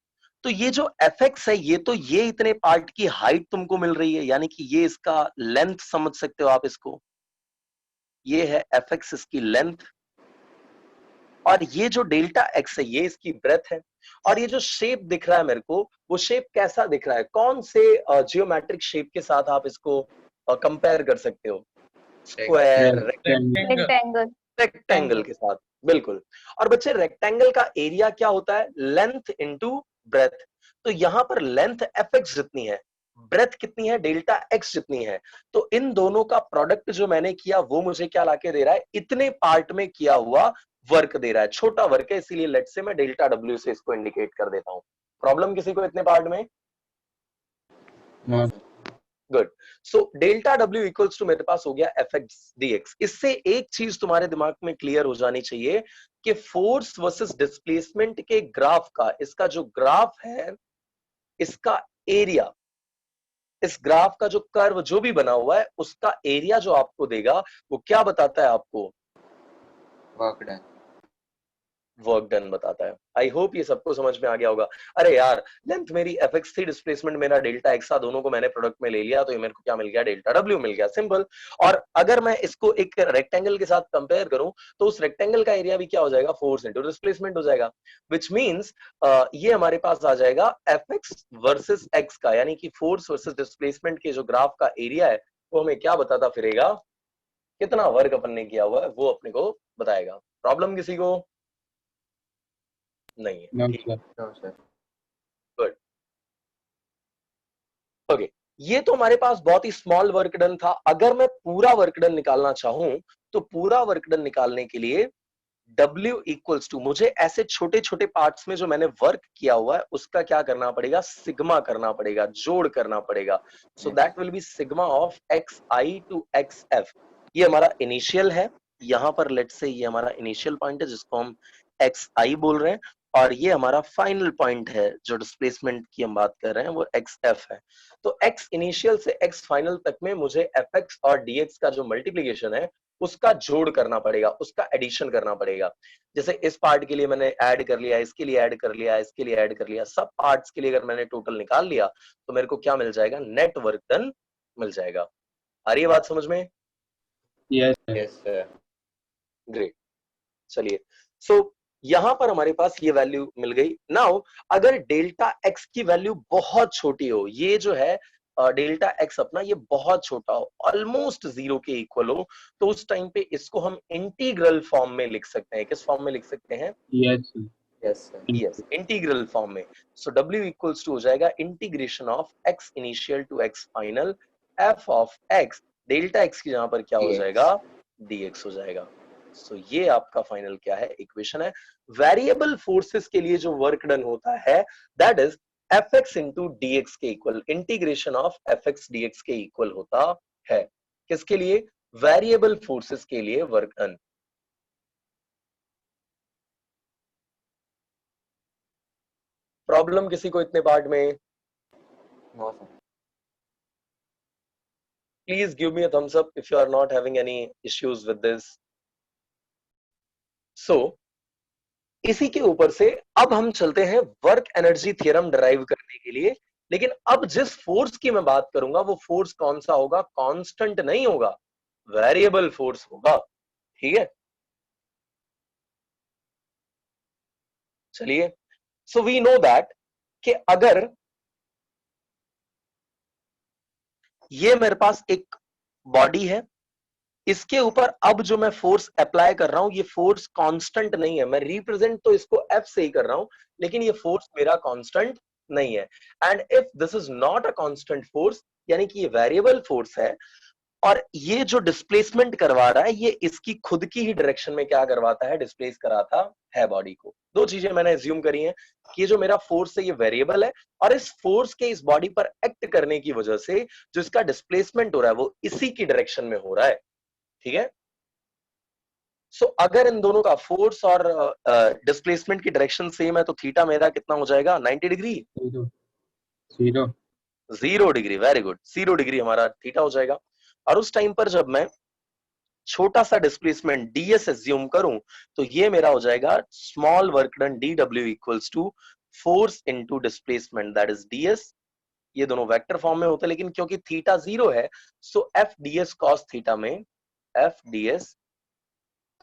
तो ये जो एफ एक्स है ये इतने पार्ट की हाइट तुमको मिल रही है, यानी कि ये इसका लेंथ समझ सकते हो आप इसको, ये है एफ एक्स इसकी लेंथ, और ये जो डेल्टा एक्स है ये इसकी ब्रेथ है, और ये जो शेप दिख रहा है मेरे को वो शेप कैसा दिख रहा है, कौन से जियोमेट्रिक शेप के साथ आप इसको कंपेयर कर सकते हो? Square, Rectangle. Rectangle. रेक्टेंगल के साथ, बिल्कुल। और बच्चे रेक्टेंगल का एरिया क्या होता है? Length into breadth. तो यहां पर लेंथ एफ एक्स जितनी है, ब्रेथ कितनी है? डेल्टा एक्स जितनी है। तो इन दोनों का प्रोडक्ट जो मैंने किया वो मुझे क्या लाके दे रहा है? इतने पार्ट में किया हुआ वर्क दे रहा है, छोटा वर्क है, इसीलिए लेट से मैं डेल्टा डब्ल्यू से इसको इंडिकेट कर देता हूं। प्रॉब्लम किसी को इतने पार्ट में? No. Good. So delta W equals to मेरे पास हो गया एफ एक्स डी एक्स। इससे एक चीज तुम्हारे दिमाग में क्लियर हो जानी चाहिए कि फोर्स वर्सेस डिस्प्लेसमेंट के ग्राफ का, इसका जो ग्राफ है, इसका एरिया, इस ग्राफ का जो कर्व जो भी बना हुआ है उसका एरिया जो आपको देगा वो क्या बताता है आपको? Work done. वर्क डन बताता है। आई होप ये सबको समझ में आ गया होगा। अरे यार, लेंथ मेरी एफ एक्स थी, डिस्प्लेसमेंट मेरा डेल्टा एक्स था, दोनों को मैंने प्रोडक्ट में ले लिया तो ये मेरे को क्या मिल गया? डेल्टा डब्ल्यू मिल गया, सिंपल। और अगर मैं इसको एक रेक्टेंगल के साथ कंपेयर करूं तो उस रेक्टेंगल का एरिया भी क्या हो जाएगा? फोर्स इंटू डिस्प्लेसमेंट हो जाएगा, विच मीन्स ये हमारे पास आ जाएगा एफ एक्स वर्सेस एक्स का, यानी कि फोर्स वर्सेस डिस्प्लेसमेंट के जो ग्राफ का एरिया है वो हमें क्या बताता फिरेगा? कितना वर्क अपन ने किया हुआ है वो अपने को बताएगा। प्रॉब्लम किसी को नहीं है? No, ठीक, sir. No sir. Good. Okay, ये तो हमारे पास बहुत ही स्मॉल वर्क डन था। अगर मैं पूरा वर्क डन निकालना चाहूं तो पूरा वर्क डन निकालने के लिए W इक्वल्स टू, मुझे ऐसे छोटे छोटे पार्ट्स में जो मैंने वर्क किया हुआ है उसका क्या करना पड़ेगा? सिग्मा करना पड़ेगा, जोड़ करना पड़ेगा। So that will be sigma of X I to X F. ये हमारा इनिशियल है, यहां पर लेट्स से ये हमारा इनिशियल पॉइंट है जिसको हम एक्स आई बोल रहे हैं, और ये हमारा फाइनल पॉइंट है जो डिस्प्लेसमेंट की हम बात कर रहे हैं वो एक्स एफ है। तो एक्स इनिशियल से एक्स फाइनल तक में मुझे एफ एक्स और डी एक्स का जो मल्टीप्लीकेशन है उसका जोड़ करना पड़ेगा, उसका एडिशन करना पड़ेगा। जैसे इस पार्ट के लिए मैंने ऐड कर लिया, इसके लिए ऐड कर लिया, इसके लिए ऐड कर लिया, सब पार्ट्स के लिए अगर मैंने टोटल निकाल लिया तो मेरे को क्या मिल जाएगा? नेट वर्क डन मिल जाएगा। आ रही है बात समझ में? Yes, sir. Yes sir. Great. चलिए, सो यहां पर हमारे पास ये वैल्यू मिल गई। नाउ अगर डेल्टा एक्स की वैल्यू बहुत छोटी हो, ये जो है डेल्टा एक्स अपना ये बहुत छोटा हो, ऑलमोस्ट जीरो के इक्वल हो, तो उस टाइम पे इसको हम इंटीग्रल फॉर्म में लिख सकते हैं। किस फॉर्म में लिख सकते हैं? Yes, sir. Yes sir. Yes, integral form में। सो W इक्वल्स टू हो जाएगा integration of x initial to x final f of x, delta x की जहां पर क्या हो dx. जाएगा? dx हो जाएगा। सो ये आपका फाइनल क्या है? इक्वेशन है। वेरिएबल फोर्सेस के लिए जो वर्क डन होता है that is F X into D X के equal, integration of F X D X के इक्वल होता है। किसके लिए? वेरिएबल फोर्सेस के लिए वर्क डन। प्रॉब्लम किसी को इतने पार्ट में? No sir. Please give me a thumbs up if you are not having any issues with this. So, इसी के ऊपर से अब हम चलते हैं वर्क एनर्जी थ्योरम डिराइव करने के लिए। लेकिन अब जिस फोर्स की मैं बात करूंगा वो फोर्स कौन सा होगा? कांस्टेंट नहीं होगा, वेरिएबल फोर्स होगा। ठीक है, चलिए। सो वी नो दैट कि अगर ये मेरे पास एक बॉडी है, इसके ऊपर अब जो मैं फोर्स अप्लाई कर रहा हूं ये फोर्स कांस्टेंट नहीं है। मैं रिप्रेजेंट तो इसको एफ से ही कर रहा हूं लेकिन ये फोर्स मेरा कांस्टेंट नहीं है। And if this is not a constant force, यानी कि ये वेरिएबल फोर्स है, और ये जो डिस्प्लेसमेंट करवा रहा है ये इसकी खुद की ही डायरेक्शन में क्या करवाता है, डिस्प्लेस कराता है बॉडी को। दो चीजें मैंने एज्यूम करी हैं कि ये जो मेरा फोर्स है ये वेरिएबल है और इस फोर्स के इस बॉडी पर एक्ट करने की वजह से जो इसका डिस्प्लेसमेंट हो रहा है वो इसी की डायरेक्शन में हो रहा है। ठीक है, सो अगर इन दोनों का फोर्स और डिस्प्लेसमेंट की डायरेक्शन सेम है तो थीटा मेरा कितना हो जाएगा, 90 degree, 0 degree. Very good, 0 degree हमारा थीटा हो जाएगा। और उस टाइम पर जब मैं छोटा सा डिस्प्लेसमेंट ds एज्यूम करूं तो ये मेरा हो जाएगा small work done dw equals to force into displacement that is ds। ये दोनों वेक्टर फॉर्म में होते हैं लेकिन क्योंकि थीटा 0 है सो f ds cos थीटा में, f ds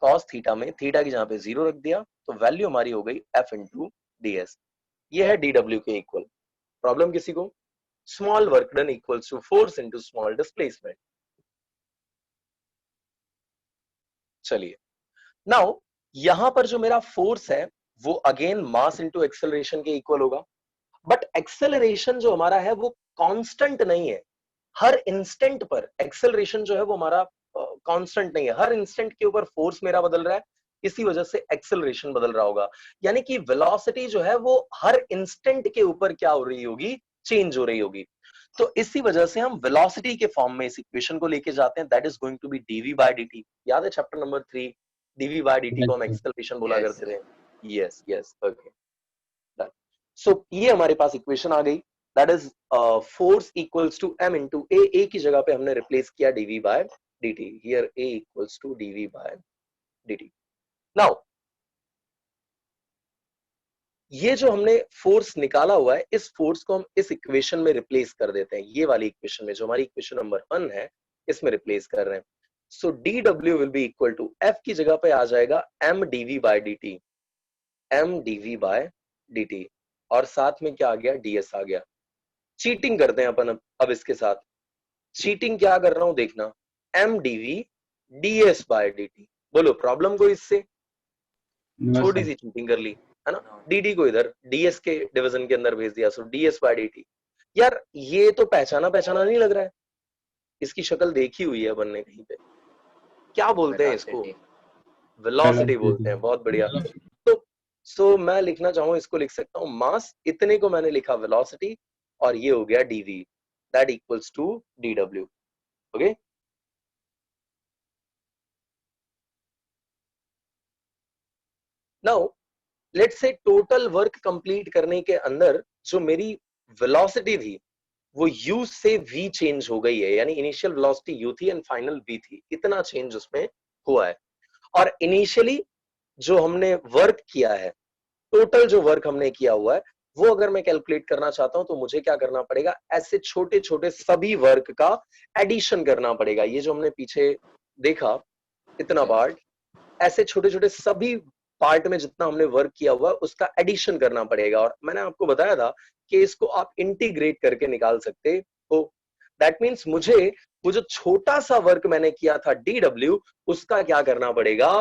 cos थीटा में थीटा की जहां पे 0 रख दिया तो वैल्यू हमारी हो गई f इंटू ds। ये है dw के इक्वल। प्रॉब्लम किसी को? Small work done equals to force into small displacement. चलिए नाउ यहां पर जो मेरा फोर्स है वो अगेन मास इनटू एक्सेलरेशन के इक्वल होगा, बट एक्सेलरेशन जो हमारा है वो कांस्टेंट नहीं है। हर इंस्टेंट पर एक्सेलरेशन जो है वो हमारा कांस्टेंट नहीं है, हर इंस्टेंट के ऊपर फोर्स मेरा बदल रहा है, इसी वजह से एक्सेलरेशन बदल रहा होगा। यानी कि वेलोसिटी जो है वो हर इंस्टेंट के ऊपर क्या हो रही होगी, चेंज हो रही होगी। तो इसी वजह से हम वेलोसिटी के फॉर्म में इस इक्वेशन को लेके जाते हैं, that is going to be dv by dt। याद है chapter number 3 dv by dt को हम एक्सेलरेशन बोला Yes, करते थे। Yes yes, okay. सो ये हमारे पास इक्वेशन आ गई, that is force equals to m into a की जगह पे हमने रिप्लेस किया dv by dt। Here a equals to dv by dt। Now ये जो हमने फोर्स निकाला हुआ है इस फोर्स को हम इस इक्वेशन में रिप्लेस कर देते हैं, ये वाली इक्वेशन में जो हमारी इक्वेशन नंबर 1 है इसमें रिप्लेस कर रहे हैं। So dw will be equal to f की जगह पे आ जाएगा m dv by dt, m dv by dt और साथ में क्या आ गया, ds आ गया। चीटिंग करते हैं अपन अब इसके साथ। चीटिंग क्या कर रहा हूं देखना, m dv ds by dt। बोलो प्रॉब्लम को इससे? छोटी सी चीटिंग कर ली है ना, dt को इधर ds के डिवीजन के अंदर भेज दिया, सो ds by dt। यार ये तो पहचाना पहचाना नहीं लग रहा है, इसकी शक्ल देखी हुई है अपन ने कहीं पे। क्या बोलते हैं इसको? वेलोसिटी बोलते हैं। बहुत बढ़िया। तो सो मैं लिखना चाहूँ इसको लिख सकता हूँ मास, इतने को मैंने लिखा वेलोसिटी और ये हो गया dv, that equals to dw। Okay, now let's say total work complete करने के अंदर जो मेरी वेलोसिटी थी वो u से v चेंज हो गई है, यानी इनिशियल वेलोसिटी u थी एंड फाइनल v थी, इतना चेंज उसमें हुआ है। और इनिशियली जो हमने वर्क किया है, टोटल जो वर्क हमने किया हुआ है वो अगर मैं कैलकुलेट करना चाहता हूं तो मुझे क्या करना पड़ेगा, ऐसे छोटे छोटे सभी वर्क का एडिशन करना पड़ेगा। ये जो हमने पीछे देखा इतना पार्ट, ऐसे छोटे छोटे सभी पार्ट में जितना हमने वर्क किया हुआ उसका एडिशन करना पड़ेगा। और मैंने आपको बताया था कि इसको आप इंटीग्रेट करके निकाल सकते हो। दैट मीन्स मुझे वो जो छोटा सा वर्क मैंने किया था dw उसका क्या करना पड़ेगा,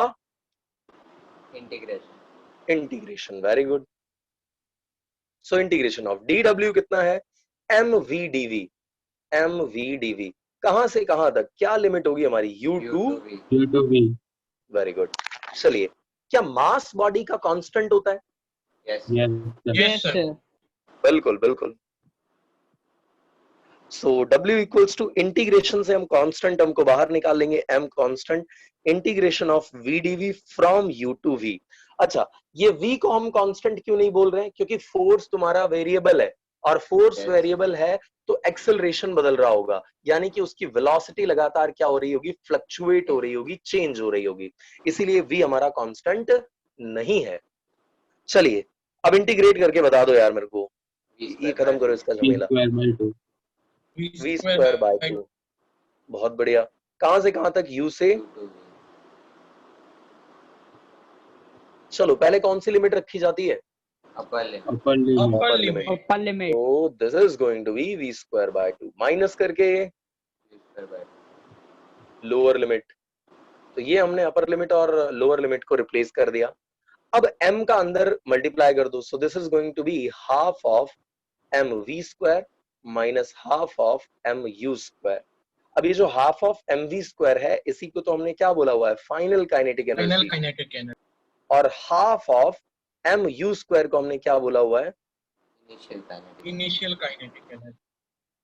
integration. Integration. Very good. So integration of dw कितना है, mv dv, mv dv। कहां से कहां तक, क्या लिमिट होगी हमारी, u to v। Very good. चलिए, क्या मास बॉडी का कांस्टेंट होता है? Yes, sir. बिल्कुल बिल्कुल। सो w इक्वल्स टू इंटीग्रेशन से हम कांस्टेंट हम को बाहर निकाल लेंगे, m constant, integration of v dv from u to v। अच्छा, ये v को हम कांस्टेंट क्यों नहीं बोल रहे हैं, क्योंकि फोर्स तुम्हारा वेरिएबल है और फोर्स वेरिएबल है तो एक्सेलरेशन बदल रहा होगा, यानी कि उसकी वेलोसिटी लगातार क्या हो रही होगी, फ्लक्चुएट हो रही होगी, चेंज हो रही होगी, इसीलिए v हमारा कांस्टेंट नहीं है। चलिए अब इंटीग्रेट करके बता दो यार मेरे को, ये खत्म करो इसका झमेला। v square by 2। बहुत बढ़िया। कहां से कहां तक, u से, चलो पहले कौन सी लिमिट रखी जाती है, upper limit. Upper limit. upper limit. तो this is going to be v square by 2 minus करके लोअर लिमिट। तो ये हमने अपर लिमिट और लोअर लिमिट को रिप्लेस कर दिया। अब m का अंदर मल्टीप्लाई कर दो, so this is going to be half of m v square minus half of m u square. अभी जो हाफ ऑफ mv स्क्वायर है इसी को तो हमने क्या बोला हुआ है, final kinetic final energy, kinetic energy, और हाफ ऑफ mu स्क्वायर को हमने क्या बोला हुआ है, Initial kinetic. Initial kinetic energy.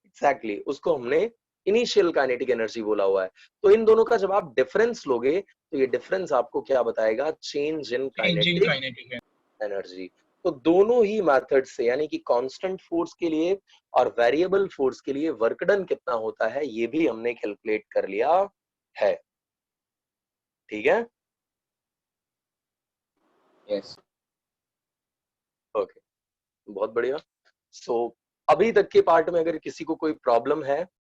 Exactly उसको हमने इनिशियल काइनेटिक एनर्जी बोला हुआ है। तो इन दोनों का जब आप डिफरेंस लोगे तो ये डिफरेंस आपको क्या बताएगा, change in changing kinetic kinetic energy. तो दोनों ही मेथड से यानी कि कांस्टेंट फोर्स के लिए और वेरिएबल फोर्स के लिए वर्क डन कितना होता है ये भी हमने कैलकुलेट कर लिया है। ठीक है, Yes. ओके, बहुत बढ़िया। सो अभी तक के पार्ट में अगर किसी को कोई प्रॉब्लम है